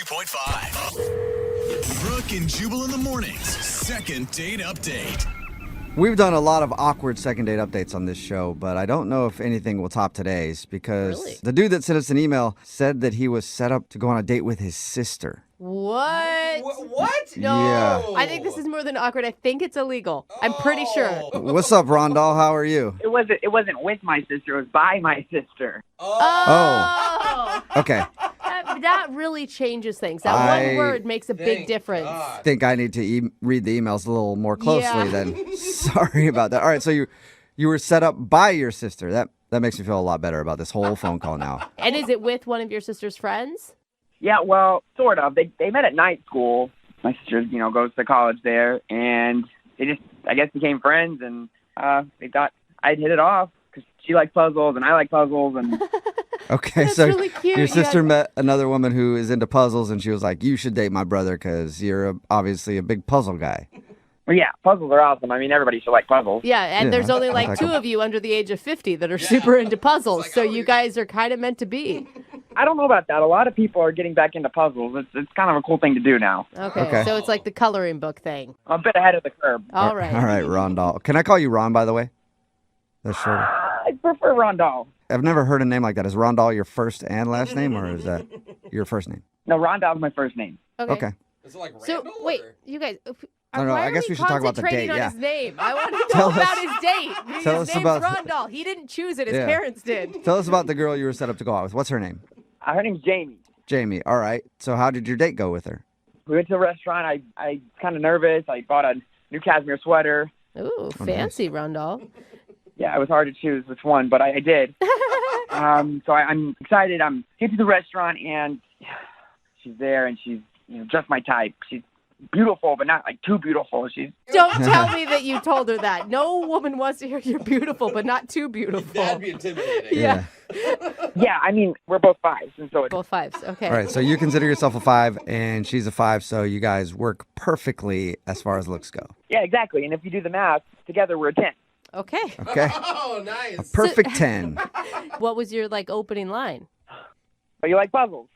92.5. Brooke and Jubal in the mornings. Second date update. We've done a lot of awkward second date updates on this show, but I don't know if anything will top today's because the dude that sent us an email said that he was set up to go on a date with his sister. What? What? No. Yeah. I think this is more than awkward. I think it's illegal. I'm pretty sure. What's up, Rondell? How are you? It wasn't with my sister. It was by my sister. Oh. Okay. That really changes things. That one word makes a big difference. I think I need to read the emails a little more closely then. Sorry about that. All right, so you were set up by your sister. That makes me feel a lot better about this whole phone call now. And is it with one of your sister's friends? Yeah, well, sort of. They met at night school. My sister, goes to college there, and they just, I guess, became friends, and they thought I'd hit it off because she likes puzzles and I like puzzles, and Okay, That's so really cute. your sister met another woman who is into puzzles, and she was like, you should date my brother because you're obviously a big puzzle guy. well, yeah, puzzles are awesome. I mean, everybody should like puzzles. Yeah, and Yeah, there's only I like like two them. of you under the age of 50 that are super into puzzles, so you guys are kind of meant to be. I don't know about that. A lot of people are getting back into puzzles. It's kind of a cool thing to do now. Okay, so it's like the coloring book thing. I'm a bit ahead of the curve. All right. All right, Rondell. Can I call you Ron, by the way? That's shorter. I prefer Rondell. I've never heard a name like that. Is Rondell your first and last name, or is that your first name? No, Rondell's my first name. Okay. Is it like So, Randall? wait, or- you guys. No, why I are guess we should talk about the concentrating date, on yeah. his name? I want to Tell know us- about his date. tell His us name's about- Rondell. He didn't choose it. His Yeah. parents did. Tell us about the girl you were set up to go out with. What's her name? Her name's Jamie. Jamie. All right. So how did your date go with her? We went to a restaurant. I was kind of nervous. I bought a new cashmere sweater. Ooh, fancy, Rondell. Yeah, it was hard to choose which one, but I did. So I'm excited. I'm get to the restaurant, and she's there, and she's just my type. She's beautiful, but not like too beautiful. She's Don't tell me that you told her that. No woman wants to hear you're beautiful, but not too beautiful. That'd be intimidating. Yeah. yeah. I mean, we're both fives, and so it's Both fives. Okay. All right. So you consider yourself a 5, and she's a 5, so you guys work perfectly as far as looks go. yeah, exactly. And if you do the math, together we're a 10. Okay. Okay. Oh, nice. A perfect 10. What was your opening line? But you like puzzles.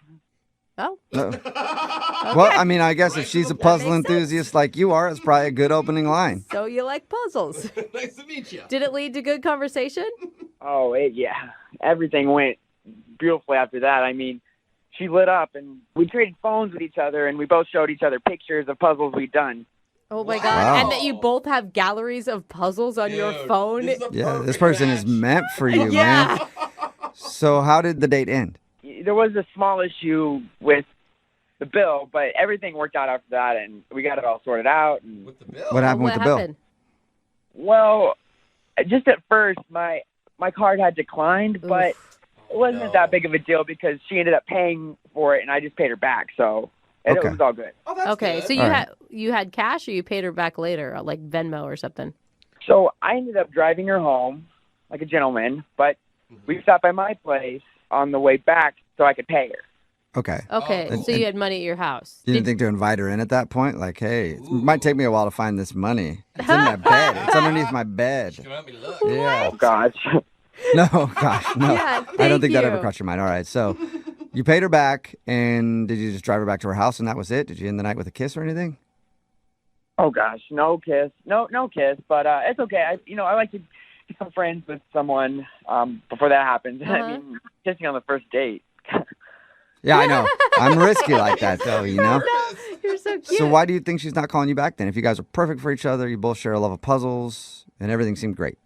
Oh. No. Well, I mean, I guess if she's a puzzle makes enthusiast like you are, it's probably a good opening line. So you like puzzles. Nice to meet you. Did it lead to good conversation? Oh, yeah. Everything went beautifully after that. I mean, she lit up, and we traded phones with each other, and we both showed each other pictures of puzzles we'd done. Oh my Wow. God. And that you both have galleries of puzzles on your Dude, phone. this is a Yeah, this perfect person is match. meant for you, Yeah. man. So how did the date end? There was a small issue with the bill, but everything worked out after that, and we got it all sorted out. And With the bill. What happened with the bill? happened? well, just at first, my card had declined, but it wasn't no. that big of a deal because she ended up paying for it, and I just paid her back, so it Okay. was all good. Oh, that's Okay, good. so All right. you had cash or you paid her back later, like Venmo or something? So I ended up driving her home like a gentleman, but we stopped by my place on the way back so I could pay her. Okay. Okay, cool. so you had money at your house. You didn't think to invite her in at that point? Like, hey, it might take me a while to find this money. It's in that bed. It's underneath my bed. Come at me, look. Yeah. Oh, gosh. No, gosh, no. Yeah, I don't think that thank ever you. crossed your mind. All right, so you paid her back, and did you just drive her back to her house, and that was it? Did you end the night with a kiss or anything? Oh, gosh. No kiss. No kiss, but it's okay. I like to become friends with someone before that happens. I mean, kissing on the first date. Yeah, I know. I'm risky like that, though, you know? You're so cute. So why do you think she's not calling you back then? If you guys are perfect for each other, you both share a love of puzzles, and everything seemed great.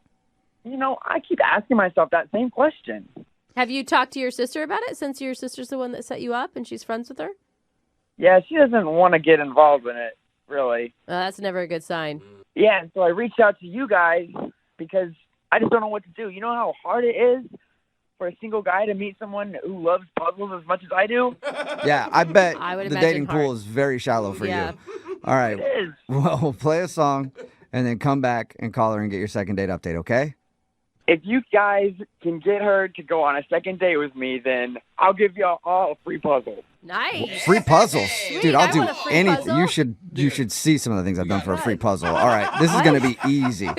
I keep asking myself that same question. Have you talked to your sister about it since your sister's the one that set you up and she's friends with her? Yeah, she doesn't want to get involved in it, really. That's never a good sign. Yeah, and so I reached out to you guys because I just don't know what to do. You know how hard it is for a single guy to meet someone who loves puzzles as much as I do? Yeah, I bet I would the imagine dating hard. pool is very shallow for Yeah. you. All right, It is. well, we'll play a song, and then come back and call her and get your second date update, okay? If you guys can get her to go on a second date with me, then I'll give y'all all a free puzzle. Nice. Free puzzles. Dude, I I'll do want a free anything. puzzle. You should see some of the things I've done for a free puzzle. All right, this is going to be easy.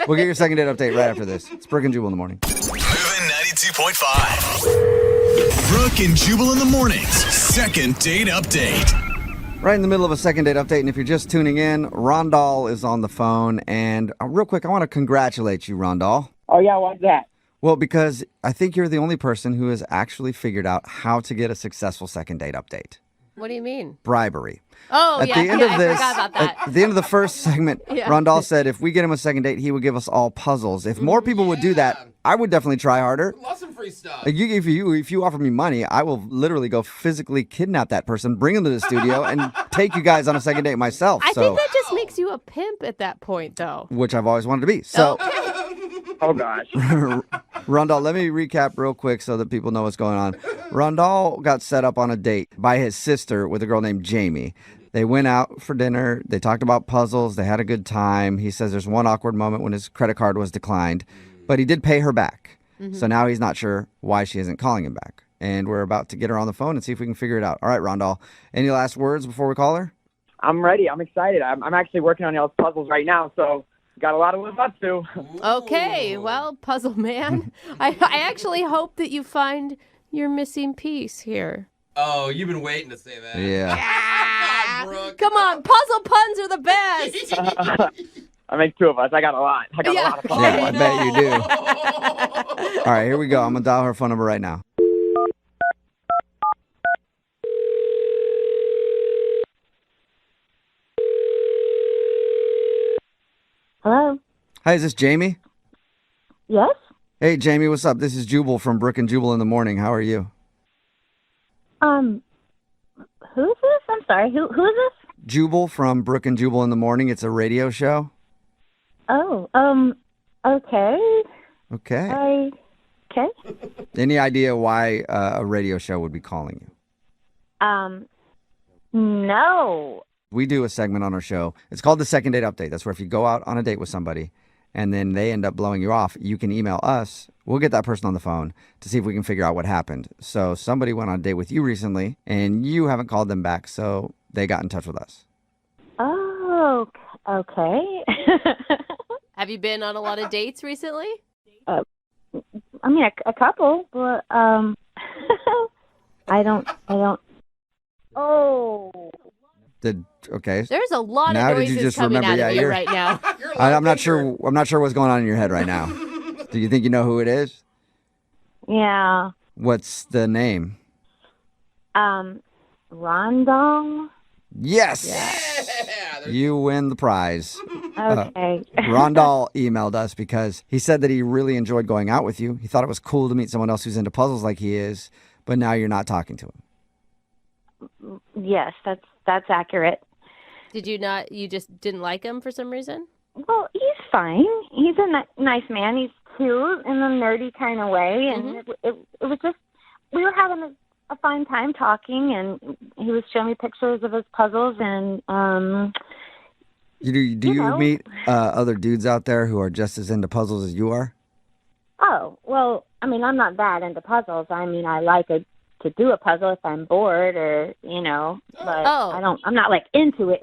We'll get your second date update right after this. It's Brooke and Jubal in the morning. Moving 92.5. Brooke and Jubal in the mornings. Second date update. Right in the middle of a second date update, and if you're just tuning in, Rondal is on the phone. And real quick, I want to congratulate you, Rondal. Oh, yeah, why's that? Well, because I think you're the only person who has actually figured out how to get a successful second date update. What do you mean? Bribery. Oh, At yeah, the end yeah, of I this, forgot about that. At the end of the first segment, Yeah. Rondal said if we get him a second date, he would give us all puzzles. If more people would do that, I would definitely try harder. Love some free stuff. If you offer me money, I will literally go physically kidnap that person, bring him to the studio, and take you guys on a second date myself. I think that just makes you a pimp at that point, though. Which I've always wanted to be. So, Oh, gosh. Rondal, let me recap real quick so that people know what's going on. Rondal got set up on a date by his sister with a girl named Jamie. They went out for dinner. They talked about puzzles. They had a good time. He says there's one awkward moment when his credit card was declined, but he did pay her back. So now he's not sure why she isn't calling him back. And we're about to get her on the phone and see if we can figure it out. All right, Rondal, any last words before we call her? I'm ready. I'm excited. I'm actually working on y'all's puzzles right now, so got a lot to live up to. Okay, well, puzzle man, I actually hope that you find your missing piece here. Oh, you've been waiting to say that. Yeah. Come on, Brooke. Come on, puzzle puns are the best. I make two of us. I got a lot. I got Yeah. a lot of puzzles. Yeah, I bet you do. All right, here we go. I'm going to dial her phone number right now. Hello? Hi, is this Jamie? Yes? Hey, Jamie, what's up? This is Jubal from Brooke and Jubal in the morning. How are you? Who's this? I'm sorry. Who is this? Jubal from Brooke and Jubal in the morning. It's a radio show. Oh, okay. Okay. Okay. Any idea why a radio show would be calling you? No. We do a segment on our show. It's called the Second Date Update. That's where if you go out on a date with somebody and then they end up blowing you off, you can email us. We'll get that person on the phone to see if we can figure out what happened. So somebody went on a date with you recently and you haven't called them back, so they got in touch with us. Oh, okay. Have you been on a lot of dates recently? I mean, a couple, but, I don't. Oh. Okay. There's a lot Now of did you noises just coming remember? out Yeah, of you you're- right now. You're a I'm not thinker. sure. I'm not sure what's going on in your head right now. Do you think you know who it is? Yeah. What's the name? Rondong? Yes. Yeah, there's- You win the prize. Okay. Rondal emailed us because he said that he really enjoyed going out with you. He thought it was cool to meet someone else who's into puzzles like he is, but now you're not talking to him. Yes, that's accurate. Did you not? You just didn't like him for some reason? Well, he's fine. He's a nice man. He's cute in a nerdy kind of way, and it was just we were having a fine time talking, and he was showing me pictures of his puzzles, and Do you know. meet other dudes out there who are just as into puzzles as you are? oh, well, I mean, I'm not that into puzzles. I mean, I like to do a puzzle if I'm bored, or but Oh. I'm not like into it.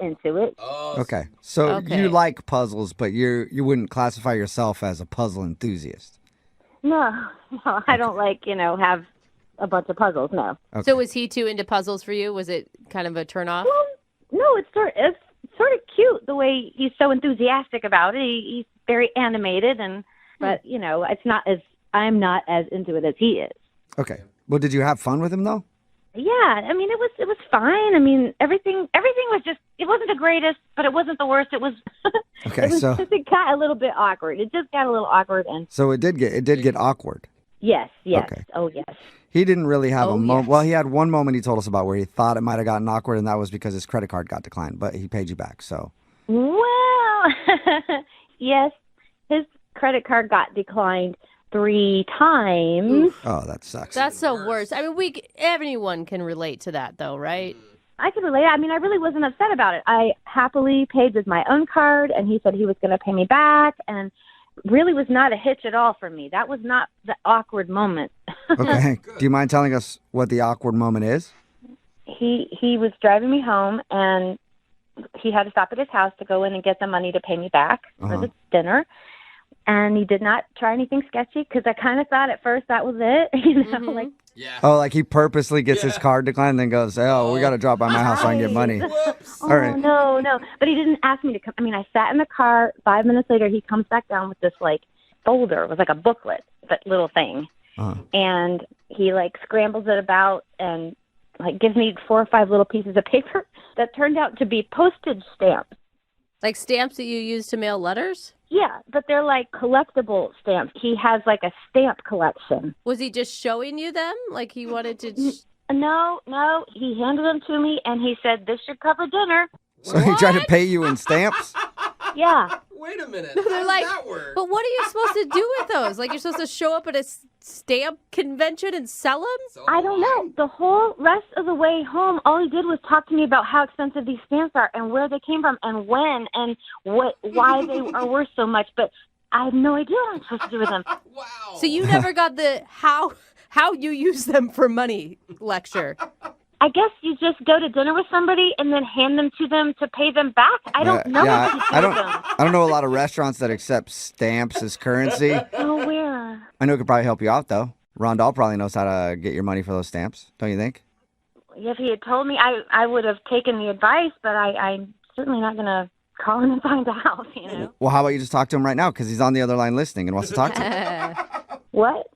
Oh, Okay. So Okay. you like puzzles, but you wouldn't classify yourself as a puzzle enthusiast. No, I don't like have a bunch of puzzles. No. Okay. So was he too into puzzles for you? Was it kind of a turn off? Well, no, it's sort of cute the way he's so enthusiastic about it. He's very animated, but it's not as I'm not as into it as he is. Okay. Well, did you have fun with him though? Yeah, I mean it was fine. I mean everything was just it wasn't the greatest, but it wasn't the worst. It was Okay. So it got a little bit awkward. It just got a little awkward, and it did get awkward. yes. Okay. Oh yes. He didn't really have a Oh, moment. yes. Well, he had one moment he told us about where he thought it might have gotten awkward, and that was because his credit card got declined, but he paid you back. So Well, yes, his credit card got declined 3 times. oh, that sucks. That's the worst. I mean, anyone can relate to that, though, right? I could relate. I mean, I really wasn't upset about it. I happily paid with my own card, and he said he was going to pay me back, and really was not a hitch at all for me. That was not the awkward moment. Okay. Do you mind telling us what the awkward moment is? He was driving me home, and he had to stop at his house to go in and get the money to pay me back for the dinner. And he did not try anything sketchy because I kind of thought at first that was it. Like Yeah. Oh, like he purposely gets his card declined and then goes, oh, we got to drop by my house so I can get money. Whoops. All right. Oh, no. But he didn't ask me to come. I mean, I sat in the car. 5 minutes later, he comes back down with this, like, folder. It was like a booklet, that little thing. Uh-huh. And he, like, scrambles it about and, like, gives me 4 or 5 little pieces of paper that turned out to be postage stamps. Like stamps that you use to mail letters? Yeah, but they're, like, collectible stamps. He has, like, a stamp collection. Was he just showing you them? Like he wanted to... No, he handed them to me, and he said, this should cover dinner. So he tried to pay you in stamps? Yeah. Wait a minute. They're How does like, that work? but what are you supposed to do with those? Like you're supposed to show up at a stamp convention and sell them? So I don't know. The whole rest of the way home, all he did was talk to me about how expensive these stamps are and where they came from and when and why they are worth so much. But I have no idea what I'm supposed to do with them. Wow. So you never got the how you use them for money lecture. I guess you just go to dinner with somebody and then hand them to them to pay them back. I don't know what to do I with them. don't know a lot of restaurants that accept stamps as currency. Oh, where? I know it could probably help you out, though. Rondell probably knows how to get your money for those stamps, don't you think? If he had told me, I would have taken the advice, but I'm certainly not going to call him and find out, you know. Well, how about you just talk to him right now because he's on the other line listening and wants to talk to you. What?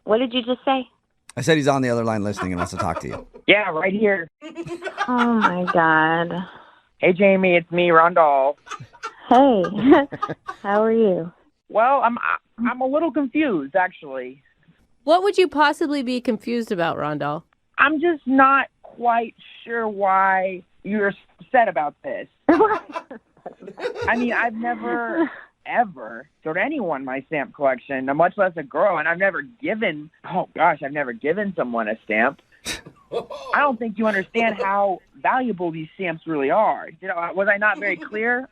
What did you just say? I said he's on the other line listening and wants to talk to you. Yeah, right here. Oh, my God. Hey, Jamie, it's me, Rondell. Hey, how are you? Well, I'm a little confused, actually. What would you possibly be confused about, Rondell? I'm just not quite sure why you're upset about this. I mean, I've never, ever showed anyone my stamp collection, much less a girl, and I've never given someone a stamp. I don't think you understand how valuable these stamps really are. You know, was I not very clear?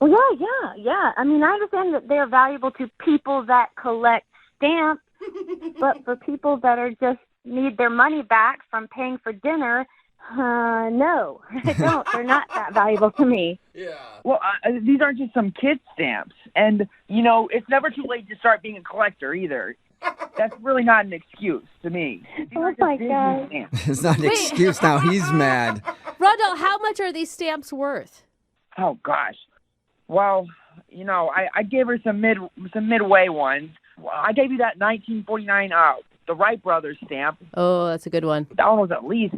Well, yeah. I mean, I understand that they're valuable to people that collect stamps, but for people that are just need their money back from paying for dinner, no, I don't. They're not that valuable to me. Yeah. Well, these aren't just some kid stamps. And, you know, it's never too late to start being a collector either. That's really not an excuse to me. These Oh, are just my business God. stamps. It's not an excuse now. He's mad. Rondell, how much are these stamps worth? Oh, gosh. Well, you know, I gave her some midway ones. Well, I gave you that 1949 the Wright Brothers stamp. Oh, that's a good one. That one was at least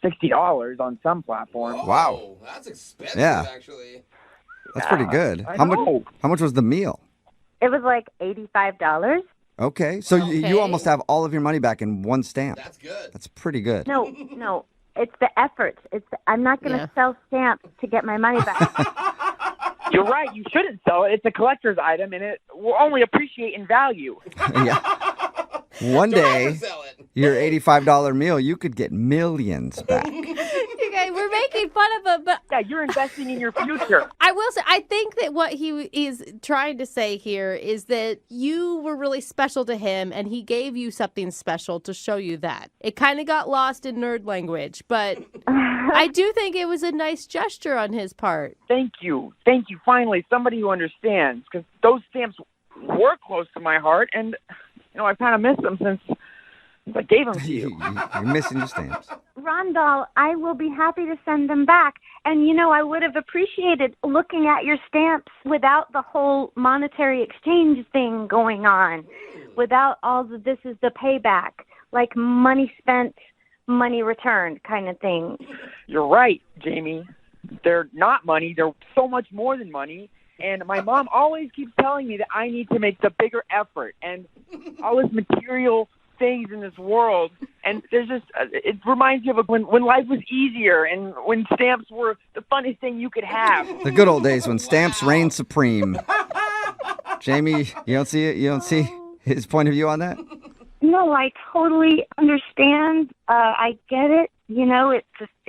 $60 on some platforms. Wow. That's expensive, Yeah. actually. That's pretty good. I How know. much was the meal? It was like $85. Okay. So you Okay. almost have all of your money back in one stamp. That's good. That's pretty good. No, it's the effort. I'm not going to Yeah. sell stamps to get my money back. You're right. You shouldn't sell it. It's a collector's item, and it will only appreciate in value. Yeah. One Don't day, oversell it. your $85 meal, you could get millions back. You guys, we're making fun of him, but Yeah, you're investing in your future. I will say, I think that what he is trying to say here is that you were really special to him and he gave you something special to show you that. It kind of got lost in nerd language, but I do think it was a nice gesture on his part. Thank you. Thank you. Finally, somebody who understands, because those stamps were close to my heart, and, you know, I've kind of missed them since I gave them to you. You're missing your stamps. Rondell, I will be happy to send them back. And, you know, I would have appreciated looking at your stamps without the whole monetary exchange thing going on, without all the this is the payback, like money spent, money returned kind of thing. You're right, Jamie. They're not money. They're so much more than money. And my mom always keeps telling me that I need to make the bigger effort and all this material things in this world. And there's just, it reminds you of when life was easier and when stamps were the funnest thing you could have. The good old days when stamps reigned supreme. Jamie, you don't see it? You don't see his point of view on that? No, I totally understand. I get it. You know, it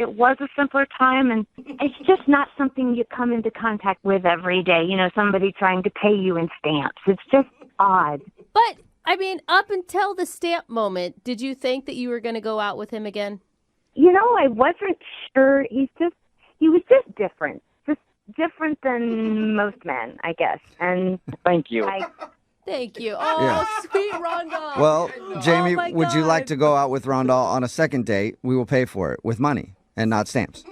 was a simpler time, and it's just not something you come into contact with every day. You know, somebody trying to pay you in stamps. It's just odd. But, I mean, up until the stamp moment, did you think that you were going to go out with him again? You know, I wasn't sure. He was just different than most men, I guess. And Thank you. Thank you. Oh, Yeah. sweet Rondell. Well, Jamie, my would you like God. to go out with Rondell on a second date? We will pay for it with money and not stamps.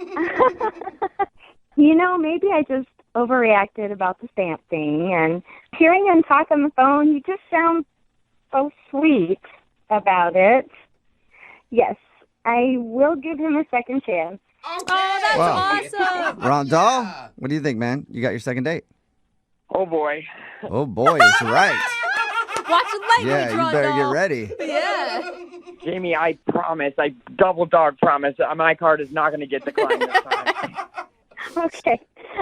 Maybe I just overreacted about the stamp thing. And hearing him talk on the phone, he just sounds so sweet about it. Yes, I will give him a second chance. Oh, that's Wow. awesome. Rondell, what do you think, man? You got your second date? Oh boy. Oh, boy, it's right. Watch the language, Yeah, you Rondell. better get ready. Yeah. Jamie, I promise, I double dog promise, my card is not going to get declined this time. Okay,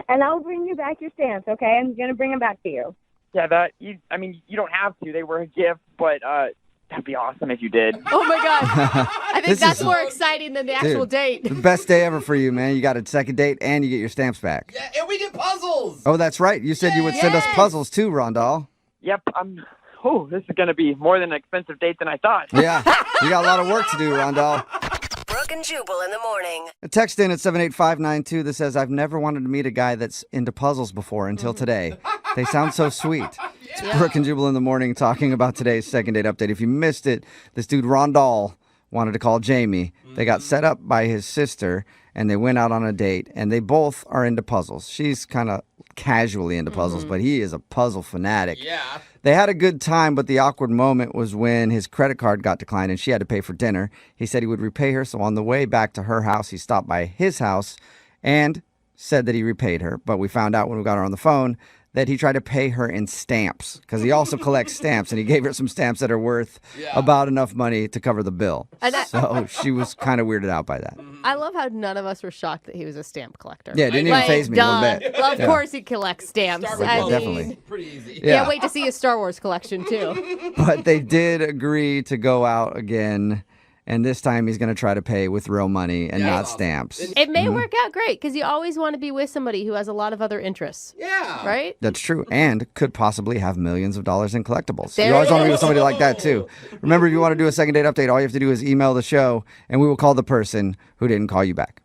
and I'll bring you back your stamps, okay? I'm going to bring them back to you. Yeah, you don't have to. They were a gift, but that'd be awesome if you did. Oh, my God. I think This that's is- more exciting than the actual Dude, date. The best day ever for you, man. You got a second date and you get your stamps back. Yeah, and we get puzzles. Oh, that's right. You said you would send us Yes. puzzles too, Rondell. Yep, this is going to be more than an expensive date than I thought. Yeah, you got a lot of work to do, Rondell. Brooke and Jubal in the morning. A text in at 78592 that says, I've never wanted to meet a guy that's into puzzles before until today. They sound so sweet. It's Brooke and Jubal in the morning talking about today's second date update. If you missed it, this dude Rondell wanted to call Jamie. They got set up by his sister and they went out on a date and they both are into puzzles. She's kind of casually into puzzles, but he is a puzzle fanatic. Yeah. They had a good time, but the awkward moment was when his credit card got declined and she had to pay for dinner. He said he would repay her, so on the way back to her house, he stopped by his house and said that he repaid her. But we found out when we got her on the phone that he tried to pay her in stamps because he also collects stamps, and he gave her some stamps that are worth about enough money to cover the bill. And So she was kind of weirded out by that. I love how none of us were shocked that he was a stamp collector. Yeah, it didn't even faze me a little duh. bit. Well, of Yeah. course he collects stamps. Start with I puzzles. mean, Definitely. Pretty easy. Yeah. Can't wait to see his Star Wars collection, too. But they did agree to go out again, and this time he's going to try to pay with real money and Yeah, not that's awesome. stamps. It may work out great because you always want to be with somebody who has a lot of other interests, Yeah. right? That's true, and could possibly have millions of dollars in collectibles. There You always it want to be is. with somebody like that, too. Remember, if you want to do a second date update, all you have to do is email the show, and we will call the person who didn't call you back.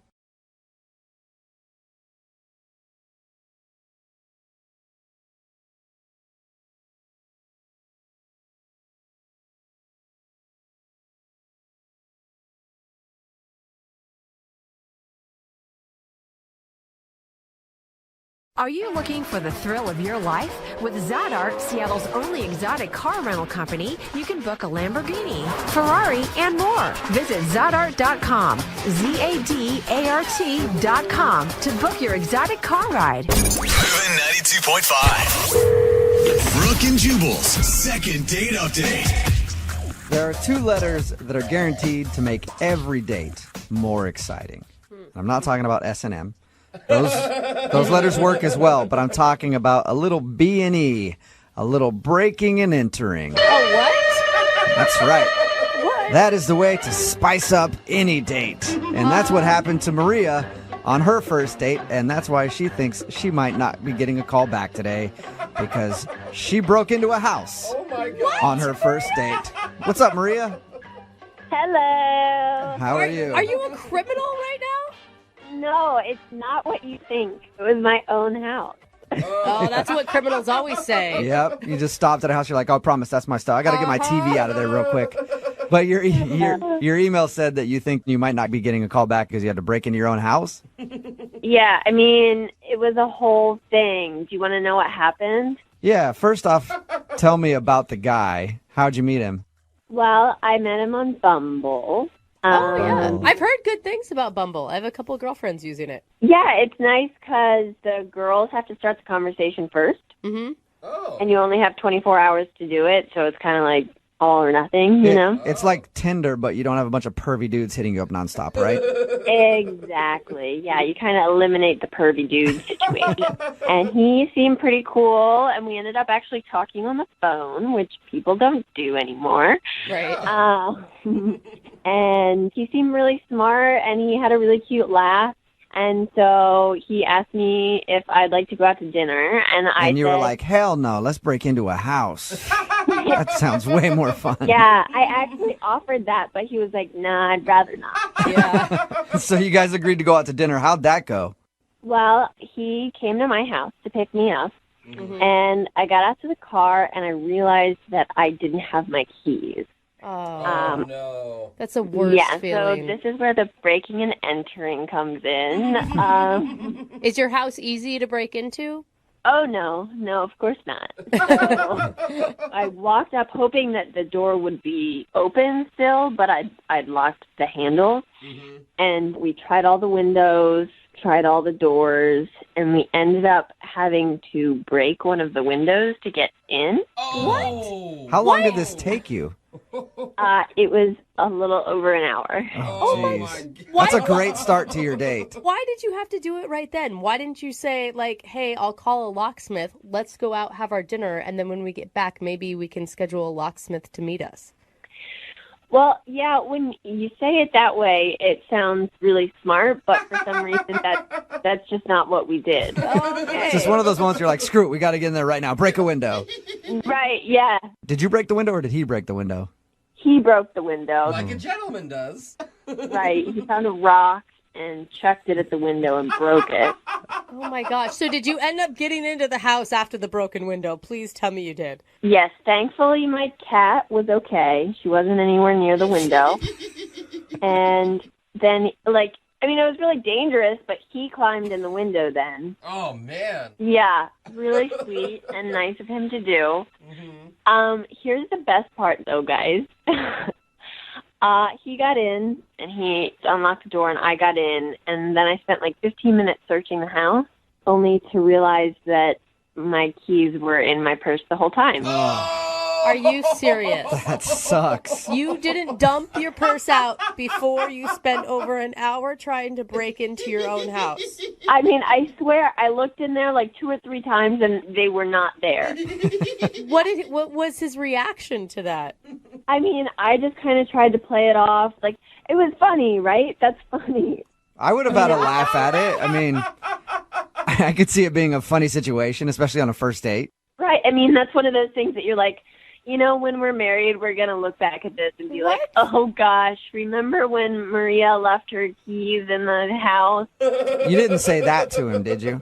Are you looking for the thrill of your life? With Zadart, Seattle's only exotic car rental company, you can book a Lamborghini, Ferrari, and more. Visit Zadart.com, ZADART.com to book your exotic car ride. Moving 92.5. Brooke and Jubal's second date update. There are two letters that are guaranteed to make every date more exciting. I'm not talking about S&M. Those letters work as well, but I'm talking about a little B&E, a little breaking and entering. Oh, what? That's right. That is the way to spice up any date. And that's what happened to Maria on her first date, and that's why she thinks she might not be getting a call back today because she broke into a house on her first date. What's up, Maria? Hello. How are you? Are you a criminal right now? No, it's not what you think. It was my own house. Oh, that's what criminals always say. Yep. You just stopped at a house. You're like, oh, I promise that's my stuff. I got to get my TV out of there real quick. But your email said that you think you might not be getting a call back because you had to break into your own house. Yeah, I mean, it was a whole thing. Do you want to know what happened? Yeah. First off, tell me about the guy. How'd you meet him? Well, I met him on Bumble. Oh, yeah. I've heard good things about Bumble. I have a couple of girlfriends using it. Yeah, it's nice because the girls have to start the conversation first, Mm-hmm. Oh. and you only have 24 hours to do it, so it's kind of like all or nothing, you know? It's like Tinder, but you don't have a bunch of pervy dudes hitting you up nonstop, right? Exactly. Yeah, you kind of eliminate the pervy dude situation. And he seemed pretty cool, and we ended up actually talking on the phone, which people don't do anymore. Right. And he seemed really smart, and he had a really cute laugh. And so he asked me if I'd like to go out to dinner, and I And you said, were like, hell no, let's break into a house. That sounds way more fun. yeah, I actually offered that, but he was like, nah, I'd rather not. Yeah. So you guys agreed to go out to dinner. How'd that go? Well, he came to my house to pick me up, And I got out to the car, and I realized that I didn't have my keys. Oh, no. That's a worst feeling. So this is where the breaking and entering comes in. Is your house easy to break into? Oh, no, of course not. So I walked up hoping that the door would be open still, but I'd locked the handle. And we tried all the windows, tried all the doors, and we ended up having to break one of the windows to get in. Oh. How long did this take you? It was a little over an hour. Oh, my jeez. God. That's a great start to your date. Why did you have to do it right then? Why didn't you say, like, hey, I'll call a locksmith, let's go out, have our dinner, and then when we get back, maybe we can schedule a locksmith to meet us? Well, yeah, when you say it that way, it sounds really smart, but for some reason that's just not what we did. Okay. It's just one of those moments you're like, screw it, we got to get in there right now. Break a window. Right, yeah. Did you break the window or did he break the window? He broke the window. Like a gentleman does. Right, he found a rock and chucked it at the window and broke it. Oh, my gosh. So did you end up getting into the house after the broken window? Please tell me you did. Yes, thankfully my cat was okay. She wasn't anywhere near the window. And then, it was really dangerous, but he climbed in the window then. Oh, man. Yeah, really sweet and nice of him to do. Here's the best part, though, guys. He got in, and he unlocked the door, and I got in, and then I spent 15 minutes searching the house, only to realize that my keys were in my purse the whole time. Are you serious? That sucks. You didn't dump your purse out before you spent over an hour trying to break into your own house? I mean, I swear I looked in there 2 or 3 times, and they were not there. What was his reaction to that? I mean, I just kind of tried to play it off. It was funny, right? That's funny. I would have had a laugh at it. I mean, I could see it being a funny situation, especially on a first date. Right. I mean, that's one of those things that you're like, when we're married, we're going to look back at this and be like, oh, gosh, remember when Maria left her keys in the house? You didn't say that to him, did you?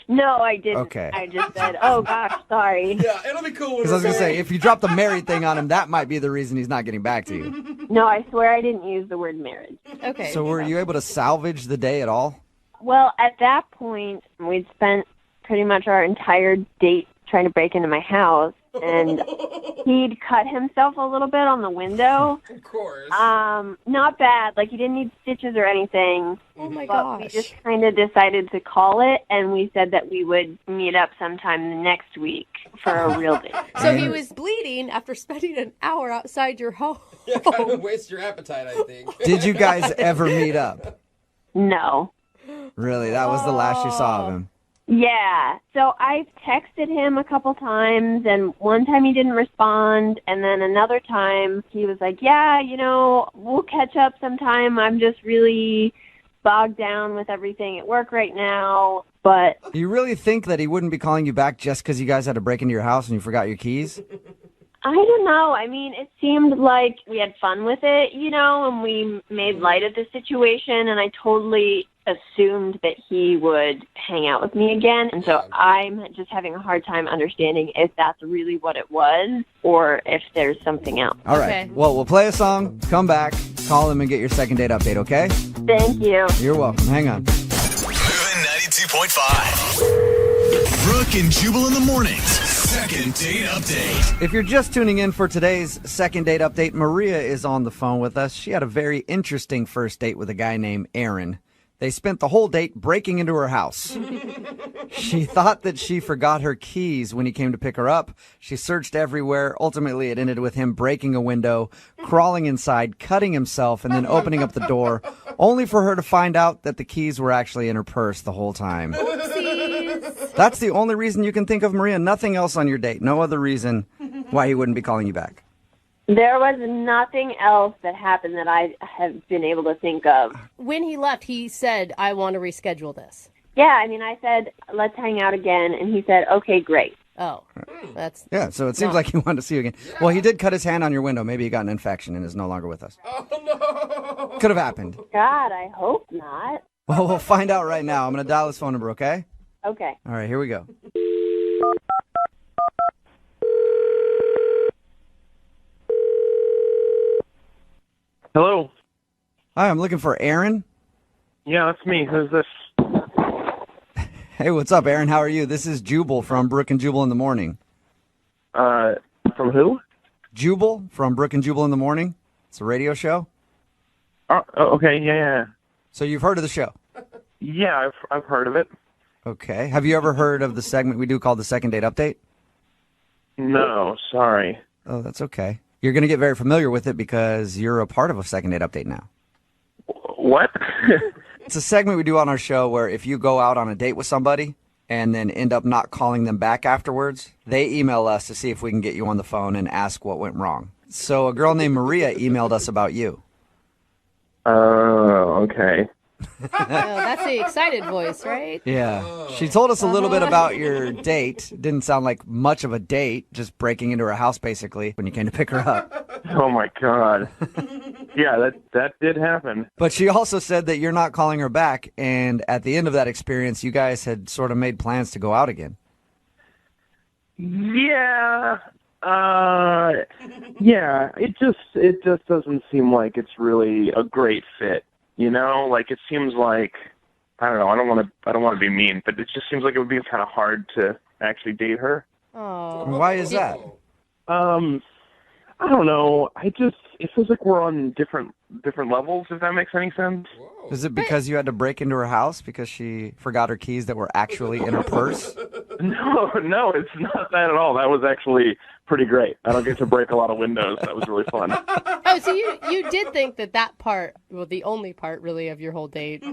No, I didn't. Okay. I just said, oh, gosh, sorry. Yeah, it'll be cool. Because I was going to say, if you drop the married thing on him, that might be the reason he's not getting back to you. No, I swear I didn't use the word marriage. Okay. So were you able to salvage the day at all? Well, at that point, we'd spent pretty much our entire date trying to break into my house, and he'd cut himself a little bit on the window. Of course. Not bad. He didn't need stitches or anything. Oh, my but gosh. we just kind of decided to call it, and we said that we would meet up sometime next week for a real date. So he was bleeding after spending an hour outside your home. Yeah, kind of waste your appetite, I think. Did you guys ever meet up? No. Really? That was the last you saw of him? Yeah. So I texted him a couple times, and one time he didn't respond, and then another time he was like, yeah, we'll catch up sometime. I'm just really bogged down with everything at work right now. But Do you really think that he wouldn't be calling you back just because you guys had to break into your house and you forgot your keys? I don't know. I mean, it seemed like we had fun with it, and we made light of the situation, and I totally assumed that he would hang out with me again. And so I'm just having a hard time understanding if that's really what it was or if there's something else. All right. Okay. Well, we'll play a song, come back, call him, and get your second date update, okay? Thank you. You're welcome. Hang on. Moving 92.5. Brooke and Jubal in the mornings. Second date update. If you're just tuning in for today's second date update, Maria is on the phone with us. She had a very interesting first date with a guy named Aaron. They spent the whole date breaking into her house. She thought that she forgot her keys when he came to pick her up. She searched everywhere. Ultimately, it ended with him breaking a window, crawling inside, cutting himself, and then opening up the door, only for her to find out that the keys were actually in her purse the whole time. Oopsies. That's the only reason you can think of, Maria. Nothing else on your date. No other reason why he wouldn't be calling you back. There was nothing else that happened that I have been able to think of. When he left, he said, I want to reschedule this. Yeah, I mean, I said, let's hang out again, and he said, okay, great. Oh, that's... Yeah, so it seems like he wanted to see you again. Well, he did cut his hand on your window. Maybe he got an infection and is no longer with us. Oh, no. Could have happened. God, I hope not. Well, we'll find out right now. I'm going to dial his phone number, okay? Okay. All right, here we go. Hello. Hi, I'm looking for Aaron. Yeah, that's me. Who's this? Hey, what's up, Aaron? How are you? This is Jubal from Brooke and Jubal in the Morning. From who? Jubal from Brooke and Jubal in the Morning. It's a radio show. Oh, okay. Yeah. So you've heard of the show? Yeah, I've heard of it. Okay. Have you ever heard of the segment we do called the Second Date Update? No, sorry. Oh, that's okay. You're going to get very familiar with it because you're a part of a Second Date Update now. What? It's a segment we do on our show where if you go out on a date with somebody and then end up not calling them back afterwards, they email us to see if we can get you on the phone and ask what went wrong. So a girl named Maria emailed us about you. Oh, okay. Oh, that's the excited voice, right? Yeah. She told us a little bit about your date. Didn't sound like much of a date, just breaking into her house basically when you came to pick her up. Oh my God. Yeah, that did happen. But she also said that you're not calling her back, and at the end of that experience, you guys had sort of made plans to go out again. Yeah. Yeah. It just doesn't seem like it's really a great fit. You know, like it seems like I don't know. I don't want to be mean, but it just seems like it would be kind of hard to actually date her. Oh. Why is that? I don't know. It feels like we're on different levels, if that makes any sense. Is it because you had to break into her house because she forgot her keys that were actually in her purse? No, it's not that at all. That was actually pretty great. I don't get to break a lot of windows. That was really fun. Oh, so you did think that part, well, the only part really of your whole date,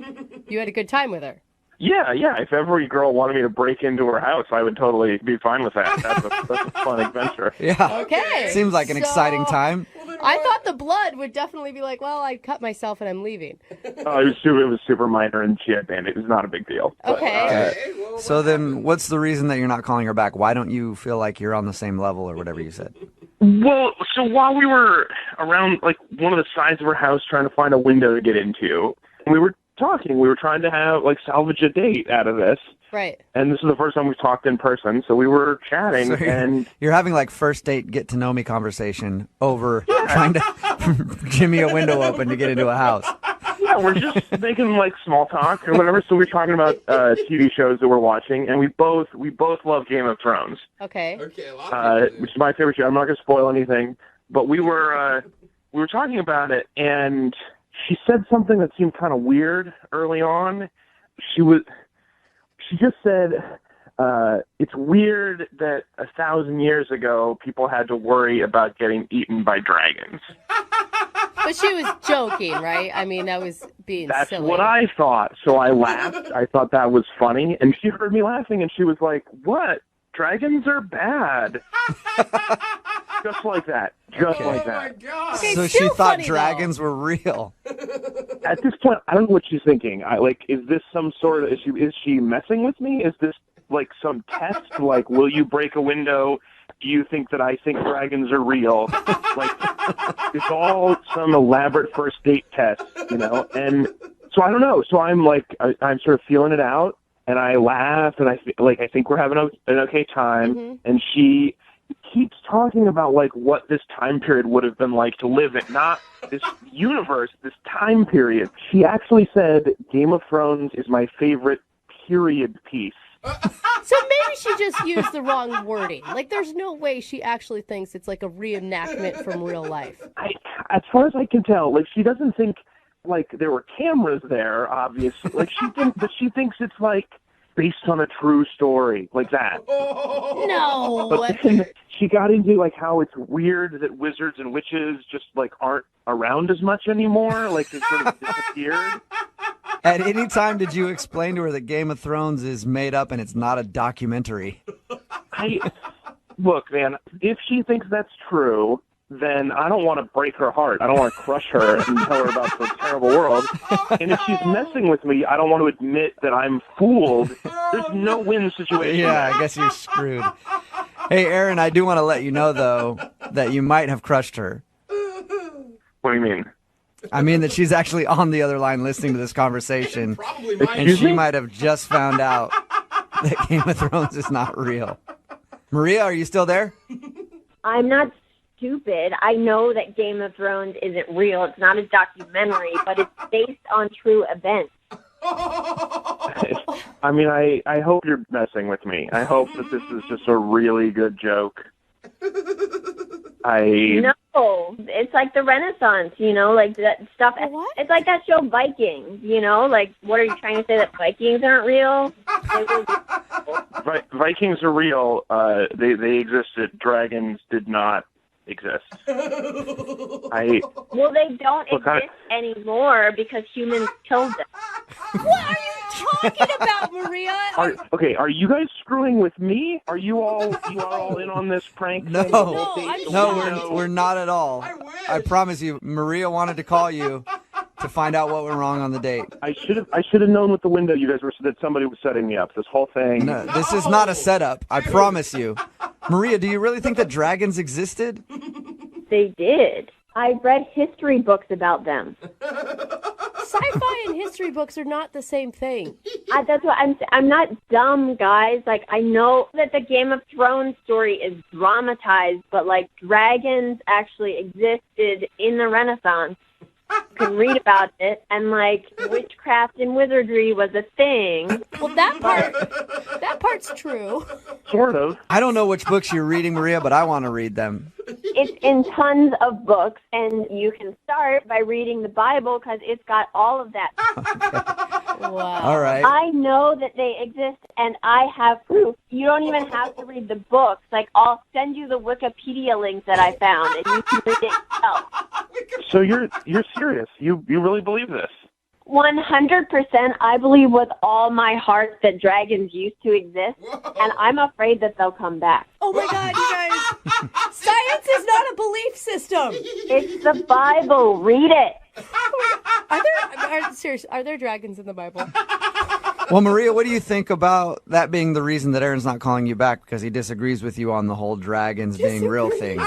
you had a good time with her. Yeah. If every girl wanted me to break into her house, I would totally be fine with that. That's a fun adventure. Yeah. Okay. Seems like an exciting time. I thought the blood would definitely be like, well, I cut myself and I'm leaving. It was super minor, and she had band. It was not a big deal. Okay. So then what's the reason that you're not calling her back? Why don't you feel like you're on the same level or whatever you said? Well, so while we were around, like, one of the sides of her house trying to find a window to get into, we were talking. We were trying to have, like, salvage a date out of this. Right. And this is the first time we've talked in person, so we were chatting, and you're having like first date get to know me conversation over trying to jimmy a window open to get into a house. Yeah, we're just making like small talk or whatever. So we're talking about TV shows that we're watching, and we both love Game of Thrones. Okay. Which is my favorite show. I'm not going to spoil anything, but we were talking about it, and she said something that seemed kind of weird early on. She just said, it's weird that 1,000 years ago people had to worry about getting eaten by dragons. But she was joking, right? I mean, that was being That's silly. what I thought. So I laughed. I thought that was funny. And she heard me laughing, and she was like, what? Dragons are bad. Just like that. Just like that. Oh, my God. Okay, So still she thought funny, dragons were real. At this point, I don't know what she's thinking. Is this some sort of, is she messing with me? Is this like some test? Like, will you break a window? Do you think that I think dragons are real? Like, it's all some elaborate first date test, you know? And so I don't know. So I'm like, I'm sort of feeling it out, and I laugh, and I think we're having an okay time. Mm-hmm. And she keeps talking about like what this time period would have been like to live in, not this universe, this time period. She actually said Game of Thrones is my favorite period piece. So maybe she just used the wrong wording. Like, there's no way she actually thinks it's like a reenactment from real life. As far as I can tell, like, she doesn't think like there were cameras there, obviously. Like, she thinks it's like based on a true story, like that. No. But then she got into like how it's weird that wizards and witches just like aren't around as much anymore. Like, they sort of disappeared. At any time did you explain to her that Game of Thrones is made up and it's not a documentary? Look, man, if she thinks that's true, then I don't want to break her heart. I don't want to crush her and tell her about the terrible world. And if she's messing with me, I don't want to admit that I'm fooled. There's no win situation. Yeah, I guess you're screwed. Hey, Aaron, I do want to let you know, though, that you might have crushed her. What do you mean? I mean that she's actually on the other line listening to this conversation, Probably and mine. she might have just found out that Game of Thrones is not real. Maria, are you still there? I'm not stupid. I know that Game of Thrones isn't real. It's not a documentary, but it's based on true events. I mean, I hope you're messing with me. I hope that this is just a really good joke. No, it's like the Renaissance, like that stuff. What? It's like that show Vikings, like what are you trying to say, that Vikings aren't real? Vikings are real. They existed. Dragons did not exist. Well, they don't exist anymore because humans killed them. What are you talking about, Maria? Are you guys screwing with me? Are you all in on this prank? No, we're not at all. I promise you, Maria wanted to call you to find out what went wrong on the date. I should have known with the window you guys were, that somebody was setting me up. This whole thing. No, this is not a setup. I promise you. Maria, do you really think that dragons existed? They did. I read history books about them. Sci-fi and history books are not the same thing. That's what I'm not dumb, guys. Like, I know that the Game of Thrones story is dramatized, but like dragons actually existed in the Renaissance. You can read about it, and like witchcraft and wizardry was a thing. Well, that part's true. Sort of. I don't know which books you're reading, Maria, but I want to read them. It's in tons of books, and you can start by reading the Bible because it's got all of that. Wow. All right. I know that they exist, and I have proof. You don't even have to read the books. Like, I'll send you the Wikipedia link that I found, and you can read it yourself. So you're serious? You really believe this? 100%. I believe with all my heart that dragons used to exist, and I'm afraid that they'll come back. Oh my God, you guys! Science is not a belief system. It's the Bible. Read it. Are there dragons in the Bible? Well, Maria, what do you think about that being the reason that Aaron's not calling you back, because he disagrees with you on the whole dragons being real thing?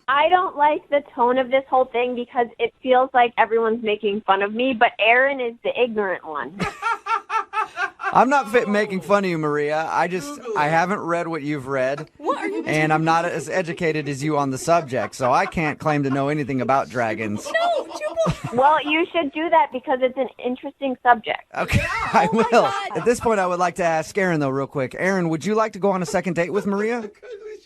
I don't like the tone of this whole thing because it feels like everyone's making fun of me, but Aaron is the ignorant one. I'm not making fun of you, Maria. I haven't read what you've read. What are you and I'm not as educated as you on the subject, so I can't claim to know anything about dragons. No, Jubal. Well, you should do that because it's an interesting subject. Okay, I will. At this point, I would like to ask Aaron, though, real quick. Aaron, would you like to go on a second date with Maria?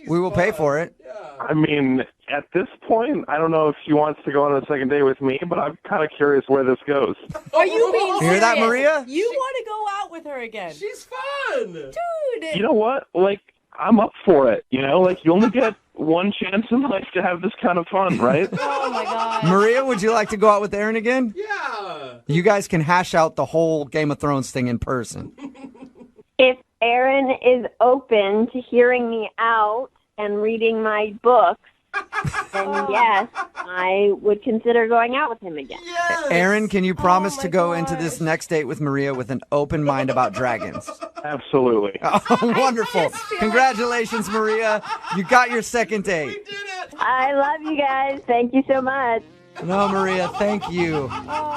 We will pay for it. I mean, at this point, I don't know if she wants to go on a second date with me, but I'm kind of curious where this goes. Are you being serious? Hear that, Maria? You want to go out with her again? She's fun. Dude. You know what? Like, I'm up for it. You like, you only get one chance in life to have this kind of fun, right? Oh, my God. Maria, would you like to go out with Aaron again? Yeah. You guys can hash out the whole Game of Thrones thing in person. If Aaron is open to hearing me out and reading my books, then yes, I would consider going out with him again. Yes. Aaron, can you promise my to go into gosh. this next date with Maria with an open mind about dragons? Absolutely. Oh, wonderful. Congratulations, Maria. You got your second date. We did it. I love you guys. Thank you so much. No, Maria, thank you.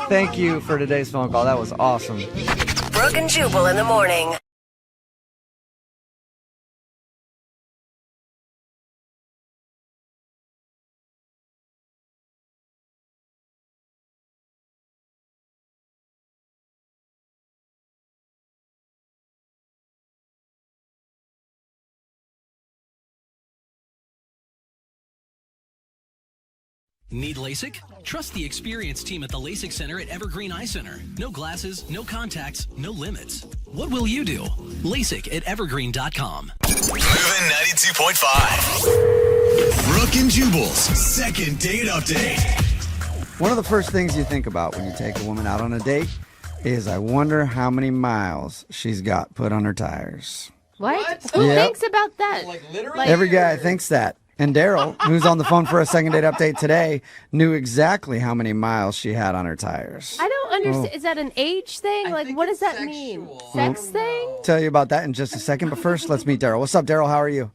Thank you for today's phone call. That was awesome. Brooke and Jubal in the morning. Need LASIK? Trust the experienced team at the LASIK Center at Evergreen Eye Center. No glasses, no contacts, no limits. What will you do? LASIK at evergreen.com. Moving 92.5. Brooke and Jubal's second date update. One of the first things you think about when you take a woman out on a date is, I wonder how many miles she's got put on her tires. What? Who Yep. thinks about that? Like, literally? Every guy thinks that. And Daryl, who's on the phone for a second date update today, knew exactly how many miles she had on her tires. I don't understand. Is that an age thing? I Like, think what does it's that mean? sexual. Sex thing? Tell you about that in just a second, but first, let's meet Daryl. What's up, Daryl? How are you?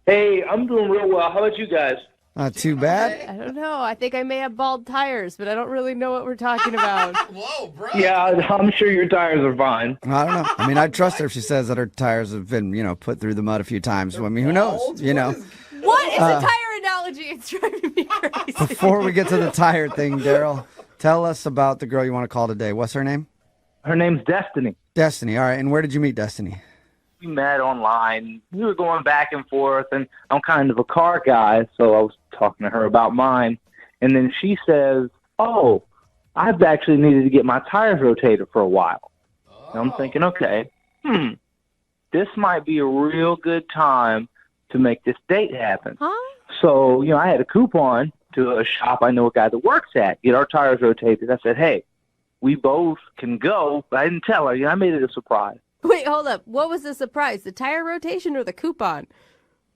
Hey, I'm doing real well. How about you guys? Not too bad. I don't know. I think I may have bald tires, but I don't really know what we're talking about. Whoa, bro. Yeah, I'm sure your tires are fine. I don't know. I mean, I'd trust her if she says that her tires have been, put through the mud a few times. I mean, who knows? What is a tire analogy analogy. It's driving me crazy. Before we get to the tire thing, Daryl, tell us about the girl you want to call today. What's her name? Her name's Destiny. Destiny. All right. And where did you meet Destiny? We met online. We were going back and forth, and I'm kind of a car guy, so I was talking to her about mine. And then she says, oh, I've actually needed to get my tires rotated for a while. And I'm thinking, okay, this might be a real good time to make this date happen. Huh? So, I had a coupon to a shop I know a guy that works at, get our tires rotated. I said, hey, we both can go, but I didn't tell her. I made it a surprise. Wait, hold up. What was the surprise? The tire rotation or the coupon?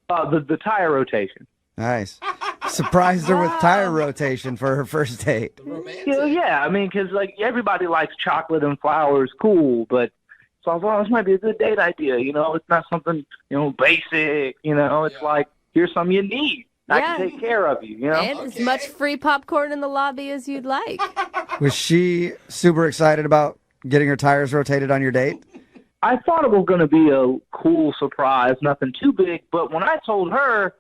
The tire rotation. Nice. Surprised her with tire rotation for her first date. Yeah, I mean, because everybody likes chocolate and flowers, cool, but so I thought this might be a good date idea. It's not something basic. It's like here's something you need. I can take care of you. And as much free popcorn in the lobby as you'd like. Was she super excited about getting her tires rotated on your date? I thought it was going to be a cool surprise, nothing too big, but when I told her,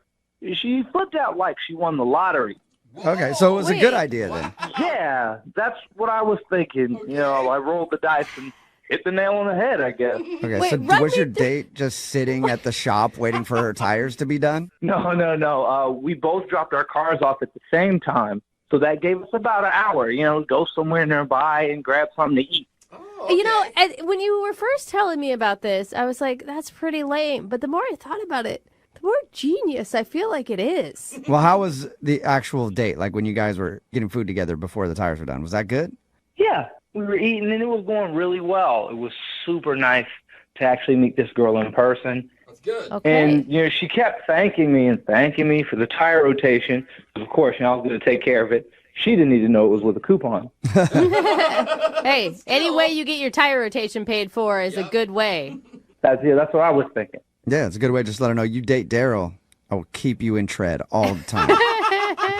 she flipped out like she won the lottery. Okay, so it was a good idea then. Yeah, that's what I was thinking. I rolled the dice and hit the nail on the head, I guess. Okay, Wait, so run was me your date just sitting at the shop waiting for her tires to be done? No. We both dropped our cars off at the same time, so that gave us about an hour. Go somewhere nearby and grab something to eat. When you were first telling me about this, I was like, that's pretty lame. But the more I thought about it, the more genius I feel like it is. Well, how was the actual date? Like when you guys were getting food together before the tires were done? Was that good? Yeah, we were eating, and it was going really well. It was super nice to actually meet this girl in person. That's good. Okay. And, she kept thanking me for the tire rotation. Of course, I was going to take care of it. She didn't need to know it was with a coupon. Hey, any way you get your tire rotation paid for is a good way. That's what I was thinking. Yeah, it's a good way to just let her know you date Daryl. I will keep you in tread all the time.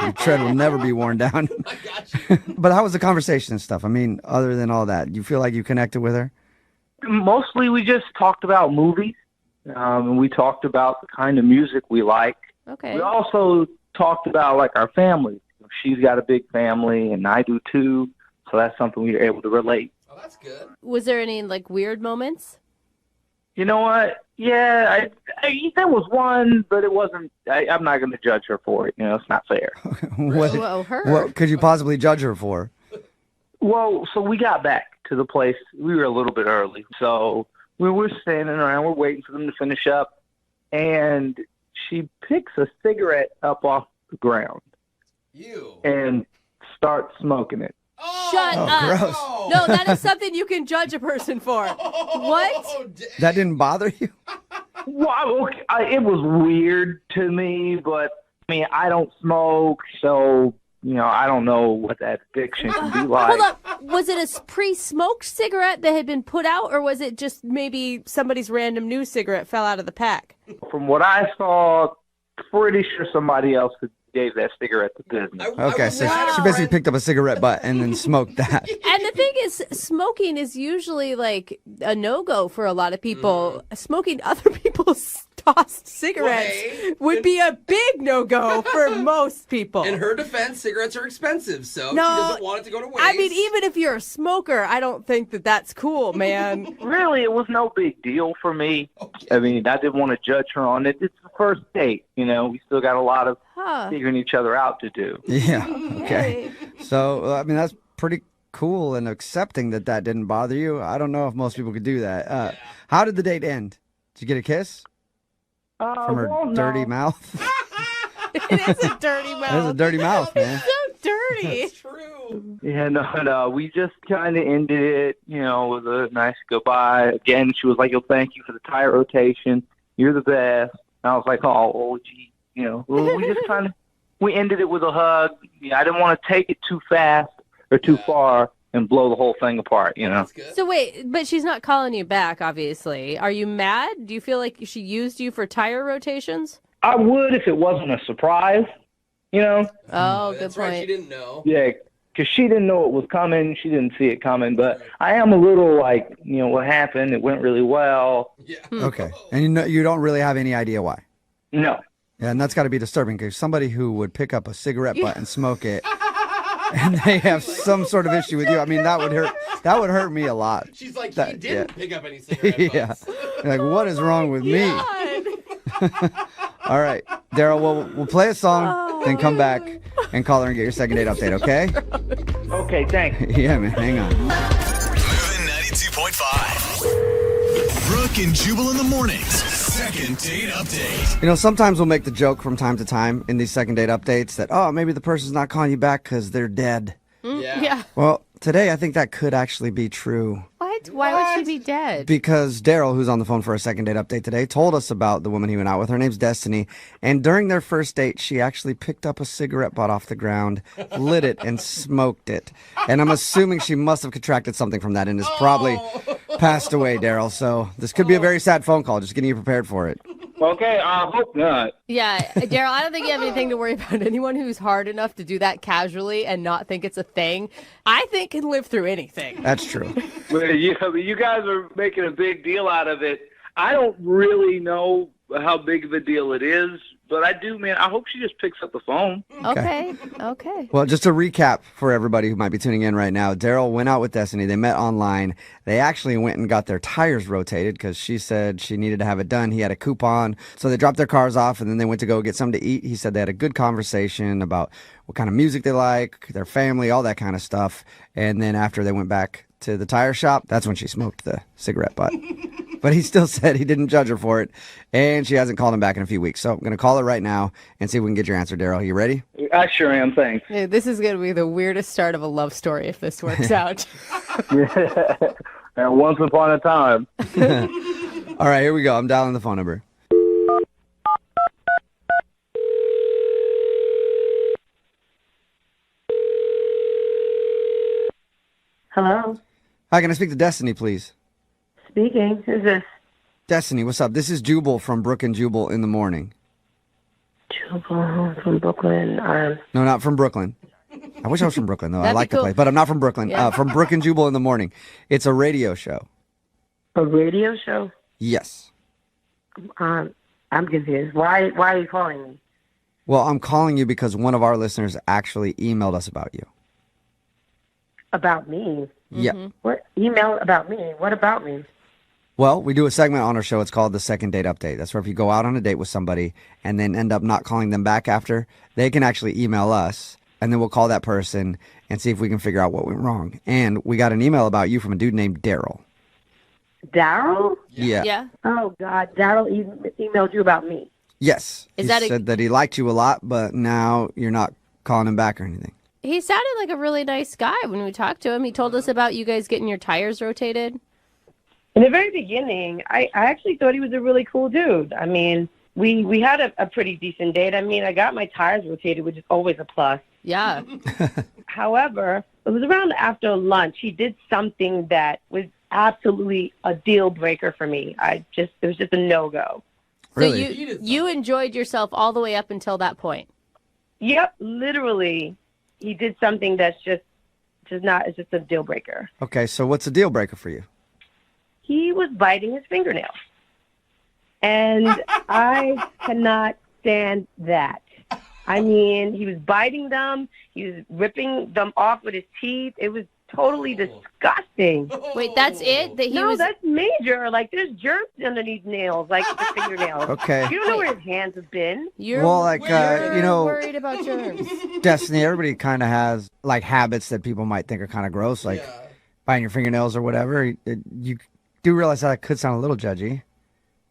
Your tread will never be worn down. I got you. But how was the conversation and stuff? I mean, other than all that, you feel like you connected with her? Mostly we just talked about movies, and we talked about the kind of music we like. Okay. We also talked about, our families. She's got a big family, and I do too, so that's something we were able to relate. Oh, that's good. Was there any, weird moments? You know what? Yeah, there was one, but it wasn't. I'm not going to judge her for it. It's not fair. What could you possibly judge her for? Well, so we got back to the place. We were a little bit early, so we were standing around. We're waiting for them to finish up, and she picks a cigarette up off the ground and starts smoking it. Shut up. Gross. No, that is something you can judge a person for. What? That didn't bother you? Well, it was weird to me, but I don't smoke, so I don't know what that addiction can be like. Hold up. Was it a pre-smoked cigarette that had been put out, or was it just maybe somebody's random new cigarette fell out of the pack? From what I saw, pretty sure somebody else gave that cigarette to business. Okay, so she basically picked up a cigarette butt and then smoked that. And the thing is, smoking is usually a no-go for a lot of people. Smoking other people's tossed cigarettes would be a big no-go for most people. In her defense, cigarettes are expensive, so No, she doesn't want it to go to waste. I mean, even if you're a smoker, I don't think that that's cool, man. Really, it was no big deal for me. Okay. I didn't want to judge her on it. It's the first date, we still got a lot of figuring each other out to do. Yeah, okay. So, that's pretty cool and accepting that didn't bother you. I don't know if most people could do that. How did the date end? Did you get a kiss? From her dirty mouth? It is a dirty mouth. It is a dirty mouth, man. It's so dirty. It's true. Yeah, no. We just kind of ended it, with a nice goodbye. Again, she was like, thank you for the tire rotation. You're the best. And I was like, oh, gee. We just we ended it with a hug. I didn't want to take it too fast or too far and blow the whole thing apart, So wait, but she's not calling you back, obviously. Are you mad? Do you feel like she used you for tire rotations? I would if it wasn't a surprise, Oh, good That's point. right, she didn't know. Yeah, because she didn't know it was coming. She didn't see it coming. But I am a little what happened? It went really well. Yeah. Okay. And you don't really have any idea why? No. Yeah, and that's got to be disturbing because somebody who would pick up a cigarette butt and smoke it, and they have some sort of issue with you. I mean, that would hurt. That would hurt me a lot. She's like, That- he didn't yeah. pick up any cigarette Yeah. butts. Like, what is wrong with me? All right, Daryl, we'll play a song, then come back and call her and get your second date update, okay? Okay, thanks. Yeah, man, hang on. Moving 92.5. Brooke and Jubal in the mornings. Second date update. You know, sometimes we'll make the joke from time to time in these second date updates that, oh, maybe the person's not calling you back because they're dead. Yeah. Well, today I think that could actually be true. What? Why would she be dead? Because Daryl, who's on the phone for a second date update today, told us about the woman he went out with. Her name's Destiny. And during their first date, she actually picked up a cigarette butt off the ground, lit it, and smoked it. And I'm assuming she must have contracted something from that and has probably passed away, Daryl. So this could be a very sad phone call. Just getting you prepared for it. Okay, I hope not. Yeah, Daryl, I don't think you have anything to worry about. Anyone who's hard enough to do that casually and not think it's a thing, I think can live through anything. That's true. Well, you guys are making a big deal out of it. I don't really know how big of a deal it is, but I do, man. I hope she just picks up the phone. Okay. Well, just to recap for everybody who might be tuning in right now, Daryl went out with Destiny. They met online. They actually went and got their tires rotated because she said she needed to have it done. He had a coupon. So they dropped their cars off, and then they went to go get something to eat. He said they had a good conversation about what kind of music they like, their family, all that kind of stuff. And then after they went back to the tire shop, that's when she smoked the cigarette butt. But he still said he didn't judge her for it, and she hasn't called him back in a few weeks. So I'm going to call her right now and see if we can get your answer, Daryl. You ready? I sure am, thanks. Dude, this is going to be the weirdest start of a love story if this works out. And once upon a time. All right, here we go. I'm dialing the phone number. Hello, Hi, can I speak to Destiny, please? speaking. Who's this? Destiny, what's up? This is Jubal from Brooke and Jubal in the morning. Jubal from Brooklyn. No, not from Brooklyn. I wish I was from Brooklyn, though. I That'd be like the cool. place, but I'm not from Brooklyn. Yeah. From Brooke and Jubal in the morning. It's a radio show. A radio show? Yes. I'm confused. Why are you calling me? Well, I'm calling you because one of our listeners actually emailed us about you. About me? Yeah. What email about me? What about me? Well, we do a segment on our show. It's called the Second Date Update. That's where if you go out on a date with somebody and then end up not calling them back after, they can actually email us, and then we'll call that person and see if we can figure out what went wrong. And we got an email about you from a dude named Daryl. Daryl? Yeah. Yeah. Oh, God. Daryl emailed you about me. Yes. Is he that a- said that he liked you a lot, but now you're not calling him back or anything. He sounded like a really nice guy when we talked to him. He told us about you guys getting your tires rotated. In the very beginning, I actually thought he was a really cool dude. I mean, we had a pretty decent date. I mean, I got my tires rotated, which is always a plus. Yeah. However, it was around after lunch. He did something that was absolutely a deal breaker for me. It was just a no-go. Really? So you enjoyed yourself all the way up until that point. Yep, literally. He did something that's just not, it's just a deal breaker. Okay, so what's a deal breaker for you? He was biting his fingernails. And I cannot stand that. I mean, he was biting them. He was ripping them off with his teeth. It was totally disgusting. Wait, that's it? That's major. Like, there's germs underneath nails, like the fingernails. Okay. You don't know where his hands have been. You're worried about germs. Destiny, everybody kind of has like habits that people might think are kind of gross, like biting your fingernails or whatever. You do realize that could sound a little judgy.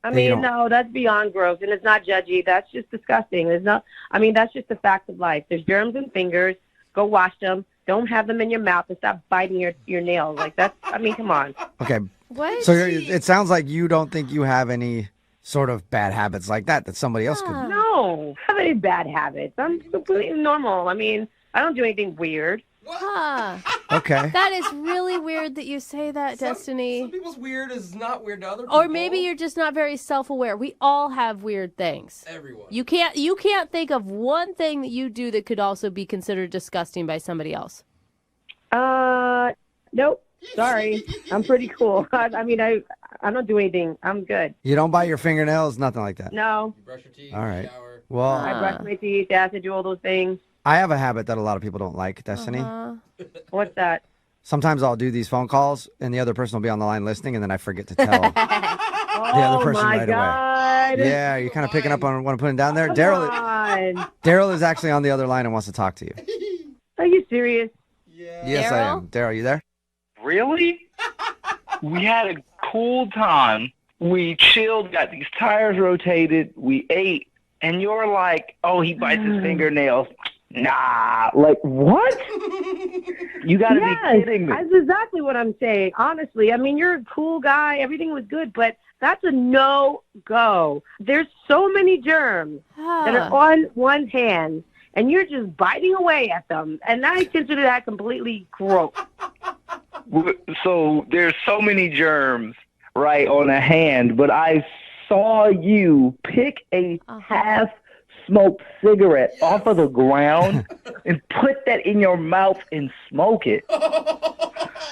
I They mean, don't- no, that's beyond gross, and it's not judgy. That's just disgusting. That's just the fact of life. There's germs in fingers. Go wash them. Don't have them in your mouth and stop biting your nails. Like, come on. Okay. What? So it sounds like you don't think you have any sort of bad habits like that somebody else could. No, I have any bad habits. I'm completely normal. I mean, I don't do anything weird. Huh. Okay. That is really weird that you say that, Destiny. Some people's weird is not weird to other people. Or maybe you're just not very self-aware. We all have weird things. Everyone. You can't think of one thing that you do that could also be considered disgusting by somebody else. Nope. Sorry. I'm pretty cool. I don't do anything. I'm good. You don't bite your fingernails, nothing like that. No. You brush your teeth, All right. shower. Well, I brush my teeth, I do all those things. I have a habit that a lot of people don't like, Destiny. What's that? Sometimes I'll do these phone calls, and the other person will be on the line listening, and then I forget to tell the other person right God. away. Yeah, you're kind of picking up on what I'm putting down there. Daryl is actually on the other line and wants to talk to you. Are you serious? Yes, I am. Daryl, you there? Really? We had a cool time. We chilled, got these tires rotated, we ate, and you're like, oh, he bites his fingernails. Nah, like, what? You gotta be kidding me. That's exactly what I'm saying. Honestly, I mean, you're a cool guy. Everything was good, but that's a no-go. There's so many germs that are on one hand, and you're just biting away at them, and I consider that completely gross. So there's so many germs, right, on a hand, but I saw you pick a half-smoked cigarette off of the ground and put that in your mouth and smoke it.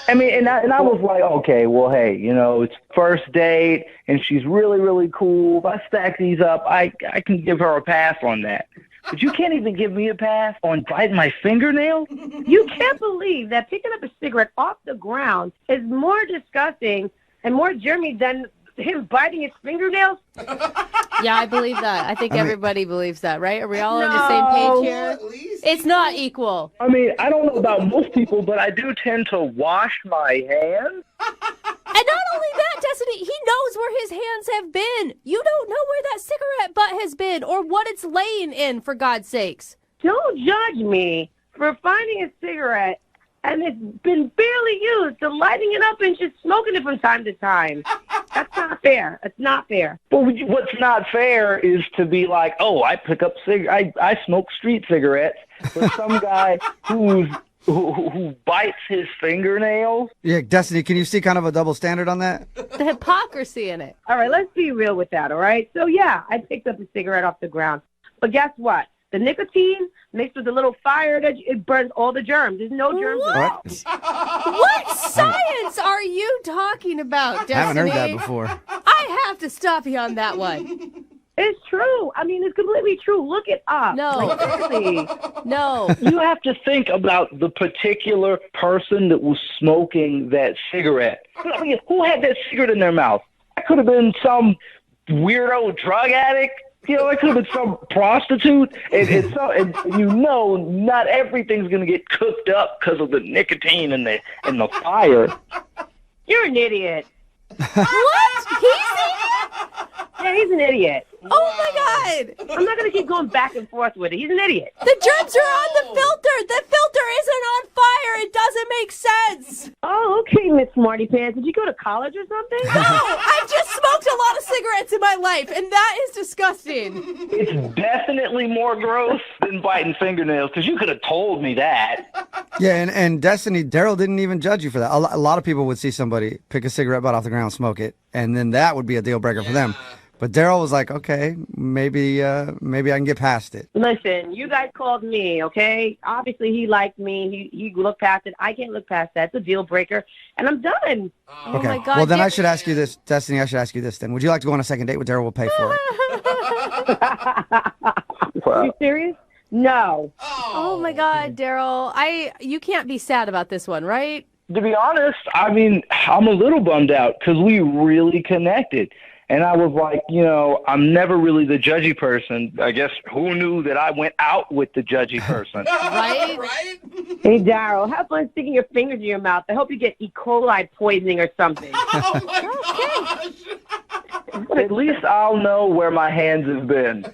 I mean, and I was like, okay, well, hey, you know, it's first date, and she's really, really cool. If I stack these up, I can give her a pass on that. But you can't even give me a pass on biting my fingernail? You can't believe that picking up a cigarette off the ground is more disgusting and more germy than him biting his fingernails? Yeah, I believe that. I think everybody believes that, right? Are we all on the same page here? It's not equal. I mean, I don't know about most people, but I do tend to wash my hands. And not only that, Destiny, he knows where his hands have been. You don't know where that cigarette butt has been or what it's laying in, for God's sakes. Don't judge me for finding a cigarette and it's been barely used to lighting it up and just smoking it from time to time. That's not fair. It's not fair. Well, what's not fair is to be like, oh, I pick up I smoke street cigarettes, but some guy who bites his fingernails. Yeah, Destiny, can you see kind of a double standard on that? The hypocrisy in it. All right, let's be real with that, all right? So, yeah, I picked up a cigarette off the ground. But guess what? The nicotine mixed with a little fire, it burns all the germs. There's no germs at all. What science are you talking about, Destiny? I haven't heard that before. I have to stop you on that one. It's true. I mean, it's completely true. Look it up. No. Like, seriously. No. You have to think about the particular person that was smoking that cigarette. I mean, who had that cigarette in their mouth? That could have been some weirdo drug addict. You know, it could have been some prostitute. And you know, not everything's going to get cooked up because of the nicotine and the fire. You're an idiot. What? He's an idiot? Yeah, he's an idiot. Oh, my God. I'm not going to keep going back and forth with it. He's an idiot. The germs are on the filter. The filter isn't on fire. It doesn't make sense. Oh, okay, Miss Smarty Pants. Did you go to college or something? No, I've just smoked a lot of cigarettes in my life, and that is disgusting. It's definitely more gross than biting fingernails, because you could have told me that. Yeah, and Destiny, Daryl didn't even judge you for that. A lot of people would see somebody pick a cigarette butt off the ground, smoke it, and then that would be a deal breaker for them. But Daryl was like, okay, maybe I can get past it. Listen, you guys called me, okay? Obviously, he liked me. He looked past it. I can't look past that. It's a deal breaker, and I'm done. Oh Okay. my God, well, then I should ask you this, Destiny. I should ask you this then. Would you like to go on a second date with Daryl? We'll pay for it. Are you serious? No. Oh my God, Daryl. You can't be sad about this one, right? To be honest, I mean, I'm a little bummed out because we really connected. And I was like, you know, I'm never really the judgy person. I guess who knew that I went out with the judgy person? Right? Hey, Daryl, have fun sticking your fingers in your mouth. I hope you get E. coli poisoning or something. Oh, my gosh. At least I'll know where my hands have been.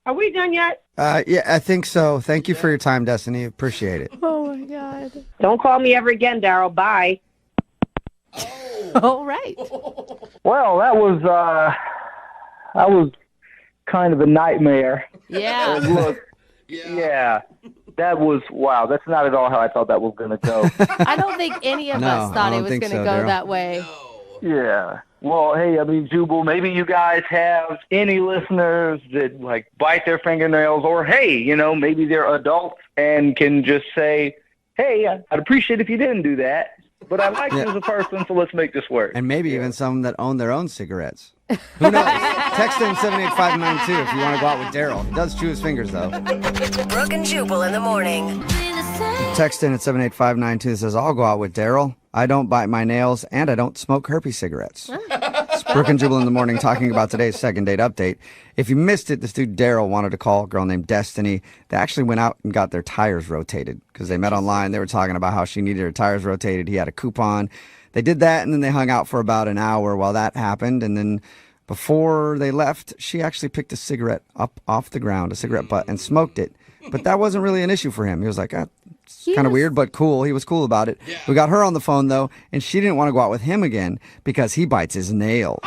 Are we done yet? Yeah, I think so. Thank you for your time, Destiny. Appreciate it. Oh, my God. Don't call me ever again, Daryl. Bye. All right. Well, that was kind of a nightmare. Yeah. And look, yeah, that was, wow, that's not at all how I thought that was going to go. I don't think any of us thought it was going to go Daryl. that way. Yeah. Well, hey, I mean, Jubal, maybe you guys have any listeners that, like, bite their fingernails, or, hey, you know, maybe they're adults and can just say, hey, I'd appreciate if you didn't do that. but I like you as a person, so let's make this work. And maybe even some that own their own cigarettes. Who knows? Text in 78592 if you want to go out with Daryl. He does chew his fingers, though. Brooke and Jubal in the morning. Text in at 78592 that says, I'll go out with Daryl. I don't bite my nails, and I don't smoke herpes cigarettes. It's Brooke and Jubal in the morning talking about today's second date update. If you missed it, this dude Daryl wanted to call a girl named Destiny. They actually went out and got their tires rotated because they met online. They were talking about how she needed her tires rotated. He had a coupon. They did that, and then they hung out for about an hour while that happened. And then before they left, she actually picked a cigarette up off the ground, a cigarette butt, and smoked it. But that wasn't really an issue for him. He was like, it's kind of weird, but cool. He was cool about it. Yeah. We got her on the phone, though, and she didn't want to go out with him again because he bites his nails.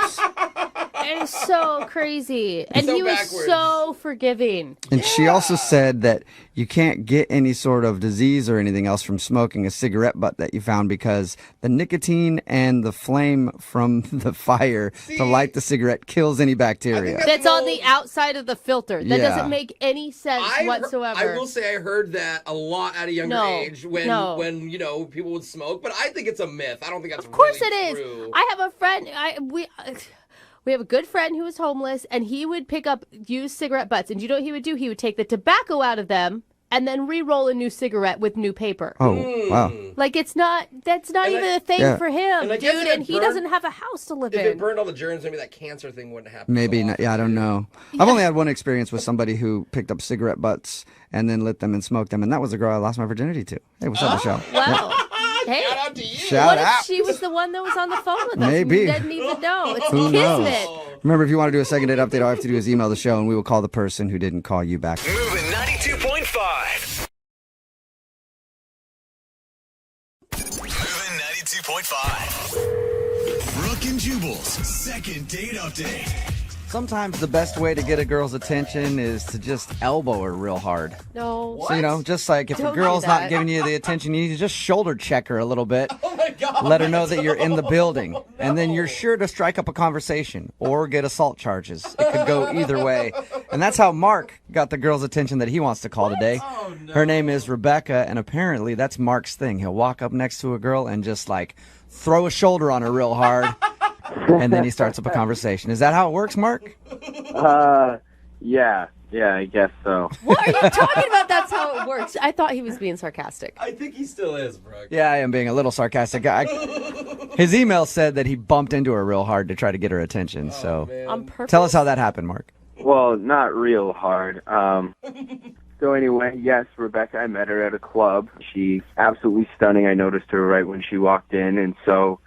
It's so crazy. And he was so forgiving. And she also said that you can't get any sort of disease or anything else from smoking a cigarette butt that you found because the nicotine and the flame from the fire to light the cigarette kills any bacteria. That's on the outside of the filter. That doesn't make any sense whatsoever. I will say I heard that a lot at a younger age when people would smoke, but I think it's a myth. I don't think that's Of course really it true. is. I have a friend, we have a good friend who was homeless, and he would pick up used cigarette butts. And you know what he would do? He would take the tobacco out of them and then re-roll a new cigarette with new paper. Oh, wow. Like, that's not even a thing for him, and dude, and he doesn't have a house to live in. If it burned all the germs, maybe that cancer thing wouldn't happen. Maybe not. Yeah, I don't know. Yeah. I've only had one experience with somebody who picked up cigarette butts and then lit them and smoked them, and that was the girl I lost my virginity to. Hey, what's up, Michelle? Wow. Hey, shout out to you. Shout out. If she was the one that was on the phone with us? Maybe. We didn't even know. It's Who knows? kismet. Remember, if you want to do a second date update, all you have to do is email the show, and we will call the person who didn't call you back. Moving 92.5. Moving 92.5. Brooke and Jubal's second date update. Sometimes the best way to get a girl's attention is to just elbow her real hard. No. So, just like if Don't a girl's do not that. giving you the attention, you need to just shoulder check her a little bit. Oh my God. Let her know that you're in the building. No. And then you're sure to strike up a conversation or get assault charges. It could go either way. And that's how Mark got the girl's attention that he wants to call today. Oh, no. Her name is Rebecca, and apparently that's Mark's thing. He'll walk up next to a girl and just throw a shoulder on her real hard. And then he starts up a conversation. Is that how it works, Mark? Yeah, I guess so. What are you talking about? That's how it works. I thought he was being sarcastic. I think he still is, Brooke. Yeah, I am being a little sarcastic. His email said that he bumped into her real hard to try to get her attention. So On purpose? tell us how that happened, Mark. Well, not real hard. So anyway, yes, Rebecca, I met her at a club. She's absolutely stunning. I noticed her right when she walked in, and so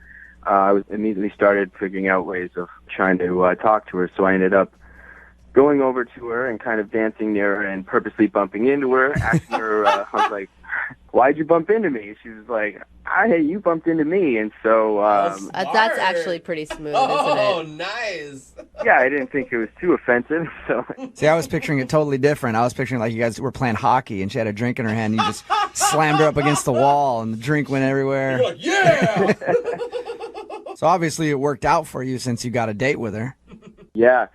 I was immediately started figuring out ways of trying to talk to her. So I ended up going over to her and kind of dancing near her and purposely bumping into her, asking her, I was like, why'd you bump into me? She was like, hey, you bumped into me. And so that's actually pretty smooth, isn't it? Oh, nice. Yeah, I didn't think it was too offensive. So See, I was picturing it totally different. I was picturing like you guys were playing hockey and she had a drink in her hand and you just slammed her up against the wall and the drink went everywhere. You're like, yeah! So obviously it worked out for you since you got a date with her. yeah,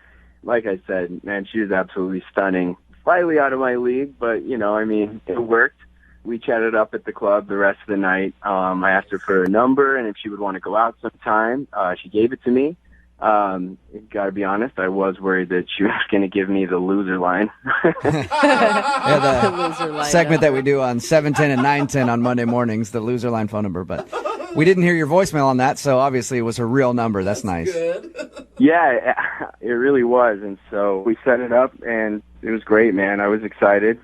like I said, man, she was absolutely stunning. Slightly out of my league, but, it worked. We chatted up at the club the rest of the night. I asked her for a number and if she would want to go out sometime. She gave it to me. Gotta be honest, I was worried that she was going to give me the loser line. The loser line, segment that we do on 710 and 910 on Monday mornings, the loser line phone number. But we didn't hear your voicemail on that, so obviously it was her real number. That's nice. Good. Yeah, it really was. And so we set it up and it was great, man. I was excited.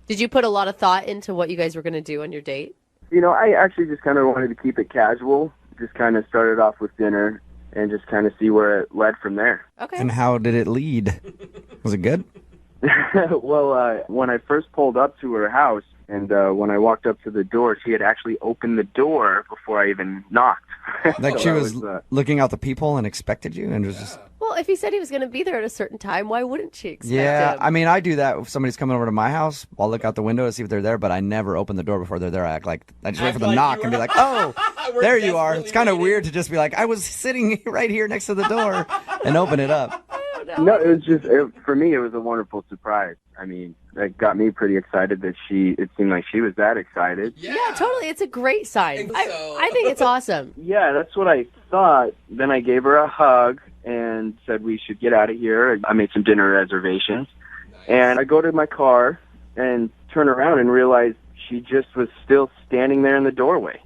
Did you put a lot of thought into what you guys were going to do on your date? I actually just kind of wanted to keep it casual. Just kind of started off with dinner and just kind of see where it led from there. Okay. And how did it lead? Was it good? Well, when I first pulled up to her house and when I walked up to the door, she had actually opened the door before I even knocked. Like So she that was looking out the people and expected you and was just... Well, if he said he was going to be there at a certain time, why wouldn't she expect Yeah, him? I mean, I do that if somebody's coming over to my house. I'll look out the window to see if they're there, but I never open the door before they're there. I act like I just wait for the knock and be like, oh, there you are. It's kind of weird to just be like, I was sitting right here next to the door and open it up. I don't know. No, it was just for me. It was a wonderful surprise. I mean, that got me pretty excited that it seemed like she was that excited. Yeah, totally. It's a great sign. I think it's awesome. Yeah, that's what I thought. Then I gave her a hug and said we should get out of here. I made some dinner reservations. And I go to my car and turn around and realize she just was still standing there in the doorway.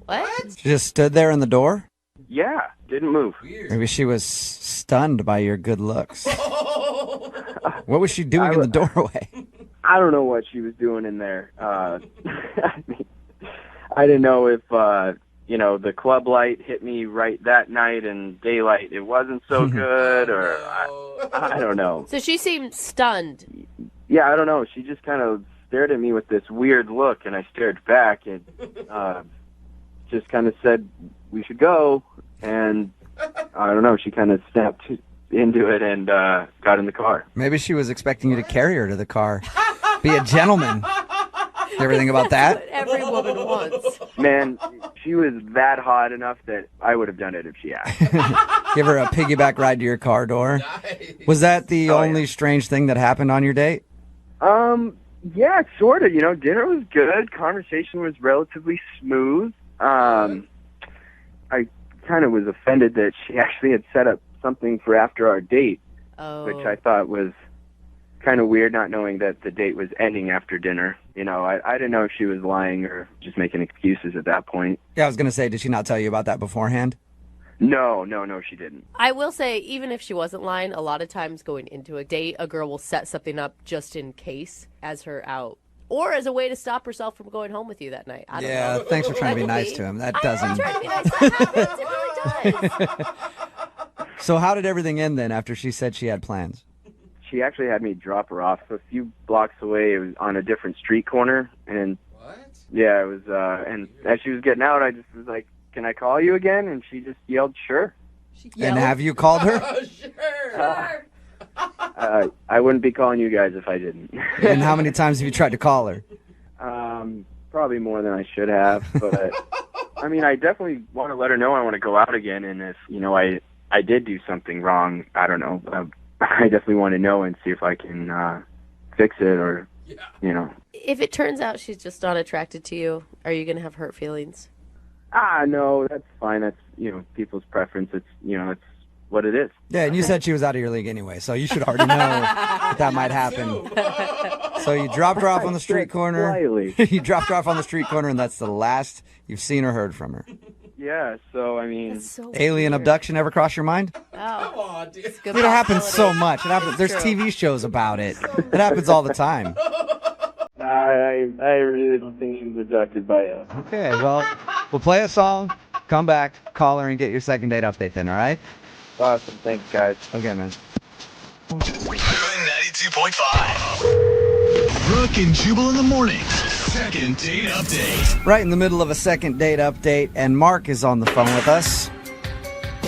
What? She just stood there in the door? Yeah, didn't move. Maybe she was stunned by your good looks. What was she doing in the doorway? I don't know what she was doing in there. I mean, I didn't know if, the club light hit me right that night and daylight it wasn't so good, or I don't know. So she seemed stunned. Yeah, I don't know. She just kind of stared at me with this weird look, and I stared back and just kind of said, we should go. And I don't know, she kind of snapped into it and got in the car. Maybe she was expecting you to carry her to the car. Be a gentleman. You ever think about that? What every woman wants. Man, she was that hot enough that I would have done it if she asked. Give her a piggyback ride to your car door. Nice. Was that the only strange thing that happened on your date? Yeah, sort of. Dinner was good. Conversation was relatively smooth. I kind of was offended that she actually had set up something for after our date, which I thought was kind of weird, not knowing that the date was ending after dinner. I didn't know if she was lying or just making excuses at that point. Yeah, I was going to say, did she not tell you about that beforehand? No, she didn't. I will say, even if she wasn't lying, a lot of times going into a date, a girl will set something up just in case as her out. Or as a way to stop herself from going home with you that night. I don't know. Thanks for trying to be nice to him. That doesn't. I'm trying to be nice. That happens. It really does. So how did everything end then after she said she had plans? She actually had me drop her off a few blocks away. It was on a different street corner. And what? Yeah, it was. And as she was getting out, I just was like, can I call you again? And she just yelled, sure. And have you called her? Sure. I wouldn't be calling you guys if I didn't. And how many times have you tried to call her? Probably more than I should have. But I mean, I definitely want to let her know I want to go out again. And if I did do something wrong, I don't know. I definitely want to know and see if I can fix it or. If it turns out she's just not attracted to you, are you going to have hurt feelings? No, that's fine. That's people's preference. It's that's what it is. Yeah, and you said she was out of your league anyway, so you should already know that might happen. So you dropped her off on the street corner. You dropped her off on the street corner, and that's the last you've seen or heard from her. Yeah, so I mean, alien abduction ever cross your mind? Come on, dude. It happens so much. It happens. There's TV shows about it. It happens all the time. I really don't think she was abducted by us. Okay, well, we'll play a song, come back, call her, and get your second date update then, all right? Awesome. Thanks, guys. Okay, man. 92.5. Brooke and Jubal in the morning. Second date update. Right in the middle of a second date update, and Mark is on the phone with us.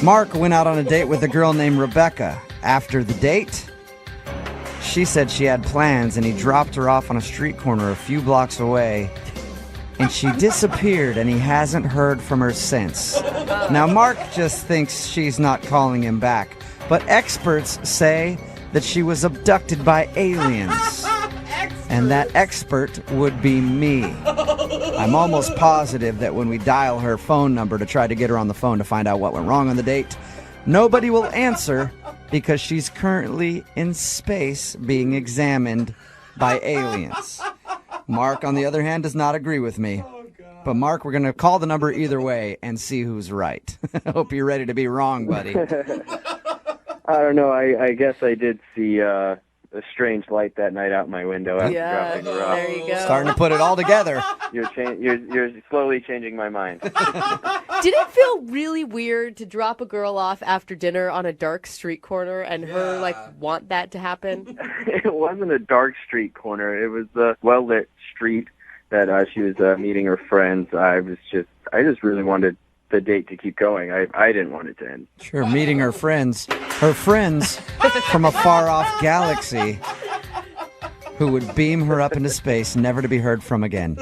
Mark went out on a date with a girl named Rebecca. After the date, she said she had plans, and he dropped her off on a street corner a few blocks away. And she disappeared, and he hasn't heard from her since. Now, Mark just thinks she's not calling him back, but experts say that she was abducted by aliens. And that expert would be me. I'm almost positive that when we dial her phone number to try to get her on the phone to find out what went wrong on the date, nobody will answer because she's currently in space being examined by aliens. Mark, on the other hand, does not agree with me. But Mark, we're going to call the number either way and see who's right. I hope you're ready to be wrong, buddy. I don't know. I guess I did see a strange light that night out my window after dropping her off. There you go. Starting to put it all together. You're slowly changing my mind. Did it feel really weird to drop a girl off after dinner on a dark street corner and her want that to happen? It wasn't a dark street corner. It was a well-lit street that she was meeting her friends. I just really wanted the date to keep going. I didn't want it to end. Sure, meeting her friends from a far-off galaxy who would beam her up into space, never to be heard from again.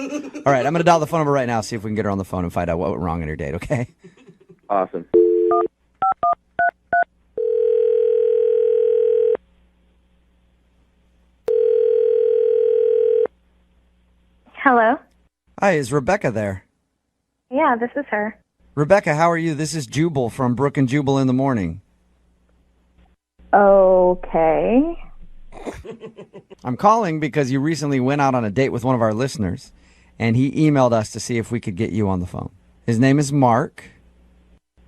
All right, I'm going to dial the phone number right now, see if we can get her on the phone and find out what went wrong on her date, okay? Awesome. Hi, is Rebecca there? Yeah, this is her. Rebecca, how are you? This is Jubal from Brooke and Jubal in the Morning. Okay. I'm calling because you recently went out on a date with one of our listeners, and he emailed us to see if we could get you on the phone. His name is Mark.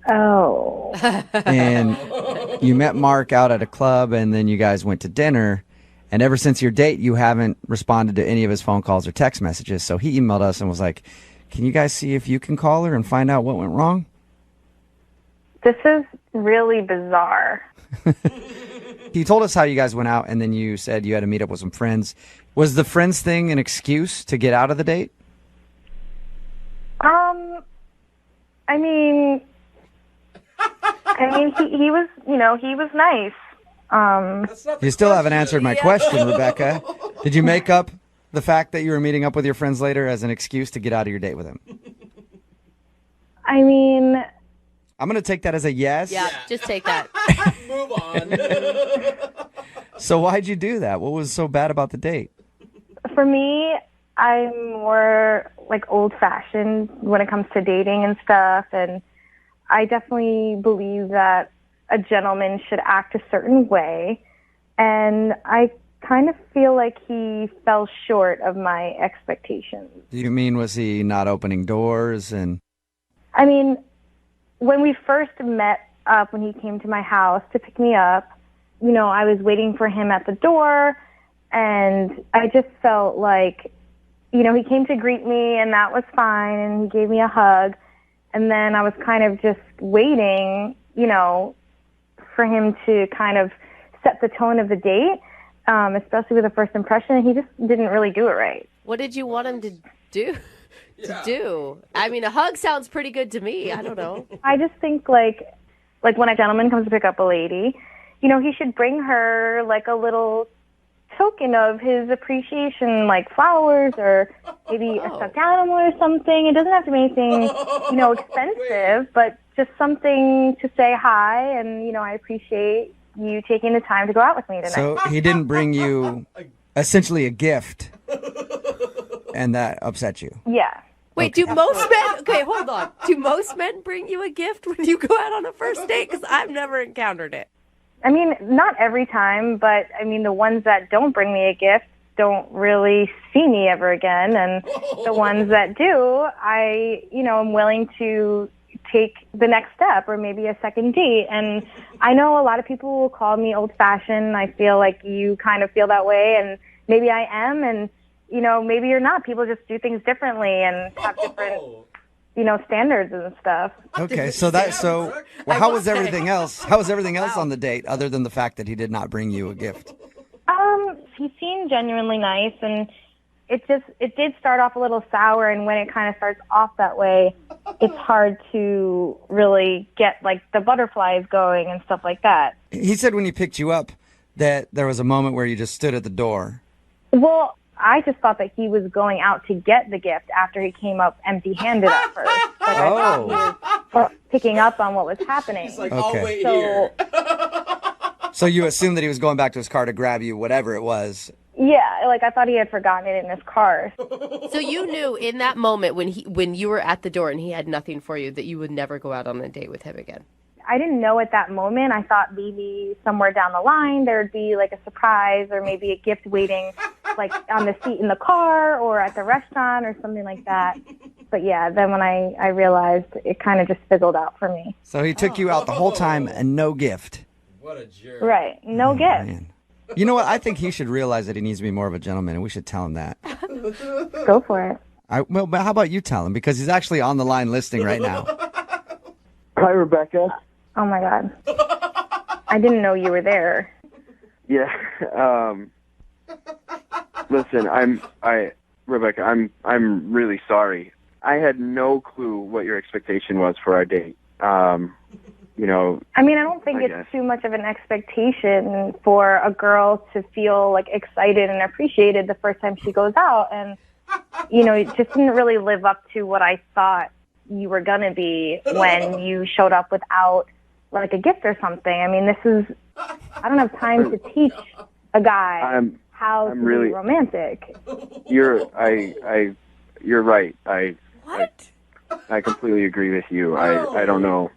Oh. And you met Mark out at a club, and then you guys went to dinner. And ever since your date, you haven't responded to any of his phone calls or text messages. So he emailed us and was like, can you guys see if you can call her and find out what went wrong? This is really bizarre. He told us how you guys went out, and then you said you had to meet up with some friends. Was the friends thing an excuse to get out of the date? I mean, he was, he was nice. You still haven't answered my question, Rebecca. Did you make up the fact that you were meeting up with your friends later as an excuse to get out of your date with him? I mean, I'm going to take that as a yes. Yeah, just take that. Move on. So why'd you do that? What was so bad about the date? for me, I'm more like old-fashioned when it comes to dating and stuff, and I definitely believe that a gentleman should act a certain way, and I kind of feel like he fell short of my expectations. Do you mean, was he not opening doors? And I mean, when we first met up, when he came to my house to pick me up, you know, I was waiting for him at the door, and I just felt like, you know, he came to greet me, and that was fine, and he gave me a hug, and then I was kind of just waiting, you know, for him to kind of set the tone of the date, especially with the first impression, and he just didn't really do it right. What did you want him to do? I mean, a hug sounds pretty good to me. I don't know. I just think like when a gentleman comes to pick up a lady, you know, he should bring her like a little token of his appreciation, like flowers or maybe a stuffed animal or something. It doesn't have to be anything, you know, expensive, but just something to say hi and, you know, I appreciate you taking the time to go out with me tonight. so he didn't bring you essentially a gift, and that upset you. Yeah. Wait, do most men... Okay, hold on. Do most men bring you a gift when you go out on a first date? Because I've never encountered it. I mean, not every time, but I mean, the ones that don't bring me a gift don't really see me ever again. And the ones that do, I, you know, I'm willing to take the next step or maybe a second date. And I know a lot of people will call me old-fashioned. I feel like you kind of feel that way, and maybe I am, and, you know, maybe you're not. People just do things differently and have different, you know, standards and stuff. Okay, well, how was everything else? How was everything else on the date other than the fact that he did not bring you a gift? He seemed genuinely nice, and it did start off a little sour, and when it kind of starts off that way, it's hard to really get like the butterflies going and stuff like that. He said when he picked you up that there was a moment where you just stood at the door. Well, I just thought that he was going out to get the gift after he came up empty-handed at first. Like, I thought he was picking up on what was happening. He's like, Okay. I'll wait here. So you assumed that he was going back to his car to grab you, whatever it was. Yeah, like I thought he had forgotten it in his car. So you knew in that moment when you were at the door and he had nothing for you that you would never go out on a date with him again. I didn't know at that moment. I thought maybe somewhere down the line there would be like a surprise or maybe a gift waiting like on the seat in the car or at the restaurant or something like that. But yeah, then when I realized, it kind of just fizzled out for me. So he took you out the whole time and no gift. What a jerk. Right. No gift. Man. You know what? I think he should realize that he needs to be more of a gentleman, and we should tell him that. Go for it. Well, but how about you tell him? Because he's actually on the line listening right now. Hi, Rebecca. Oh my God. I didn't know you were there. Yeah. Listen, Rebecca, I'm really sorry. I had no clue what your expectation was for our date. You know, I mean, I don't think it's too much of an expectation for a girl to feel like excited and appreciated the first time she goes out. And, you know, it just didn't really live up to what I thought you were going to be when you showed up without like a gift or something. I mean, I don't have time to teach a guy how to be romantic. you're right. What? I completely agree with you. I don't know.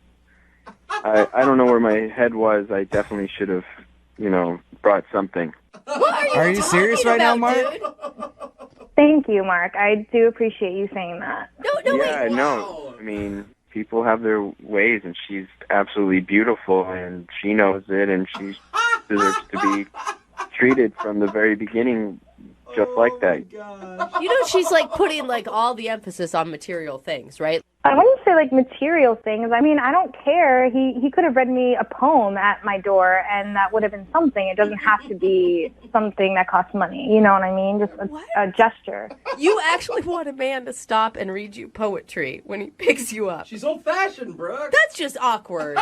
I don't know where my head was. I definitely should have, brought something. What Are you serious right now, Mark? Dude? Thank you, Mark. I do appreciate you saying that. No, Yeah, wait. no. I mean, people have their ways, and she's absolutely beautiful, and she knows it, and she deserves to be treated from the very beginning just like that. You know, she's like putting like all the emphasis on material things, right? I wouldn't say like material things. I mean, I don't care. He could have read me a poem at my door, and that would have been something. It doesn't have to be something that costs money. You know what I mean? Just a gesture. You actually want a man to stop and read you poetry when he picks you up. She's old-fashioned, Brooke. That's just awkward.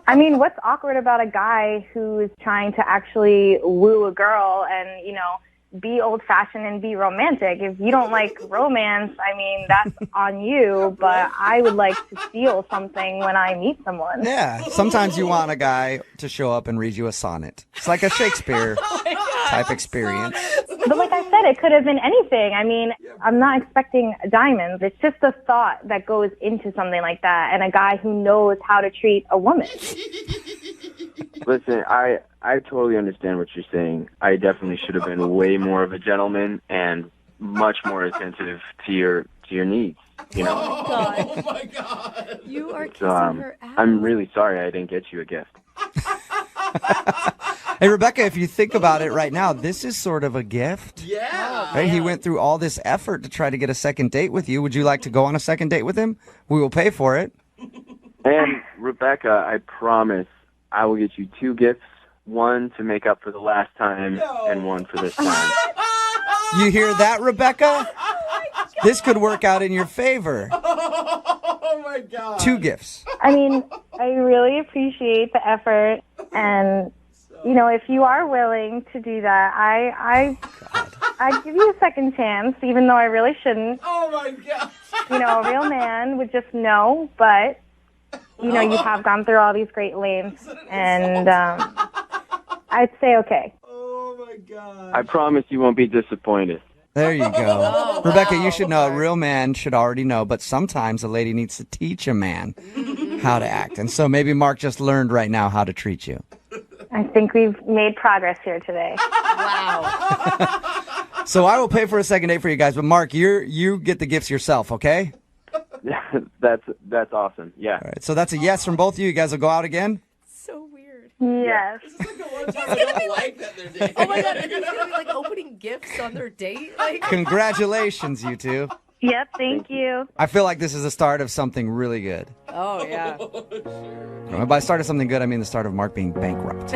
I mean, what's awkward about a guy who is trying to actually woo a girl and, be old-fashioned and be romantic? If you don't like romance, I mean, that's on you, but I would like to feel something when I meet someone. Yeah, sometimes you want a guy to show up and read you a sonnet. It's like a Shakespeare type experience. But like I said, it could have been anything. I mean, I'm not expecting diamonds. It's just the thought that goes into something like that, and a guy who knows how to treat a woman. Listen, I totally understand what you're saying. I definitely should have been way more of a gentleman and much more attentive to your needs. Oh my God! You are kissing So, her out. I'm really sorry I didn't get you a gift. Hey, Rebecca, if you think about it right now, this is sort of a gift. Yeah. Right? He went through all this effort to try to get a second date with you. Would you like to go on a second date with him? We will pay for it. And Rebecca, I promise I will get you 2 gifts. One to make up for the last time, and one for this time. You hear that, Rebecca? This could work out in your favor. Oh my God! 2 gifts. I mean, I really appreciate the effort, and if you are willing to do that, I give you a second chance, even though I really shouldn't. Oh my God! A real man would just know, but you have gone through all these great lengths, and I'd say okay. Oh my God! I promise you won't be disappointed. There you go. Rebecca, you should know, a real man should already know, but sometimes a lady needs to teach a man how to act. And so maybe Mark just learned right now how to treat you. I think we've made progress here today. Wow. So I will pay for a second date for you guys, but Mark, you get the gifts yourself, okay? That's awesome. Yeah. All right, so that's a yes from both of you. You guys will go out again? So weird. Yes. This is like the one time I don't like that they're dating. Oh my God, and he's gonna be like opening gifts on their date. Like, Congratulations, you two. Yep, thank you. I feel like this is the start of something really good. oh yeah. And by start of something good, I mean the start of Mark being bankrupt.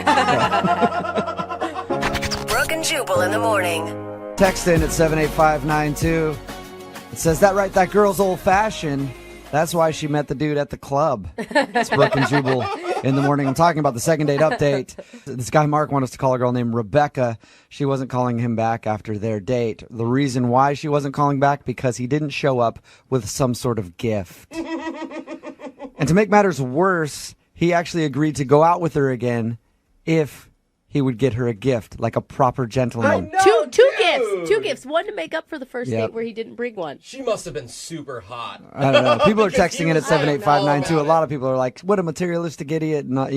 Brooke and Jubal in the morning. Text in at 78592. It says, that right, that girl's old-fashioned. That's why she met the dude at the club. It's Brooke and Jubal in the morning. I'm talking about the second date update. This guy Mark wanted us to call a girl named Rebecca. She wasn't calling him back after their date. The reason why she wasn't calling back, because he didn't show up with some sort of gift. And to make matters worse, he actually agreed to go out with her again if he would get her a gift, like a proper gentleman. Two gifts. One to make up for the first Yep. date where he didn't bring one. She must have been super hot. I don't know. People are texting in at I don't know 78592. A about lot of people are like, what a materialistic idiot. Not,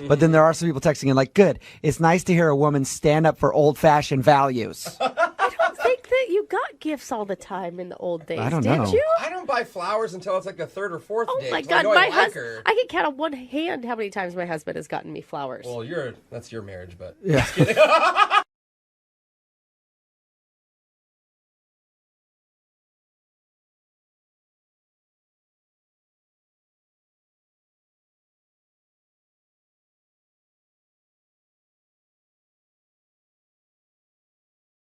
But then there are some people texting in like, good. It's nice to hear a woman stand up for old-fashioned values. I don't think that you got gifts all the time in the old days. I don't did know. you? I don't buy flowers until it's like the 3rd or 4th Oh date. my so God, I know my I like husband! her. I can count on one hand how many times my husband has gotten me flowers. Well, that's your marriage, but Yeah.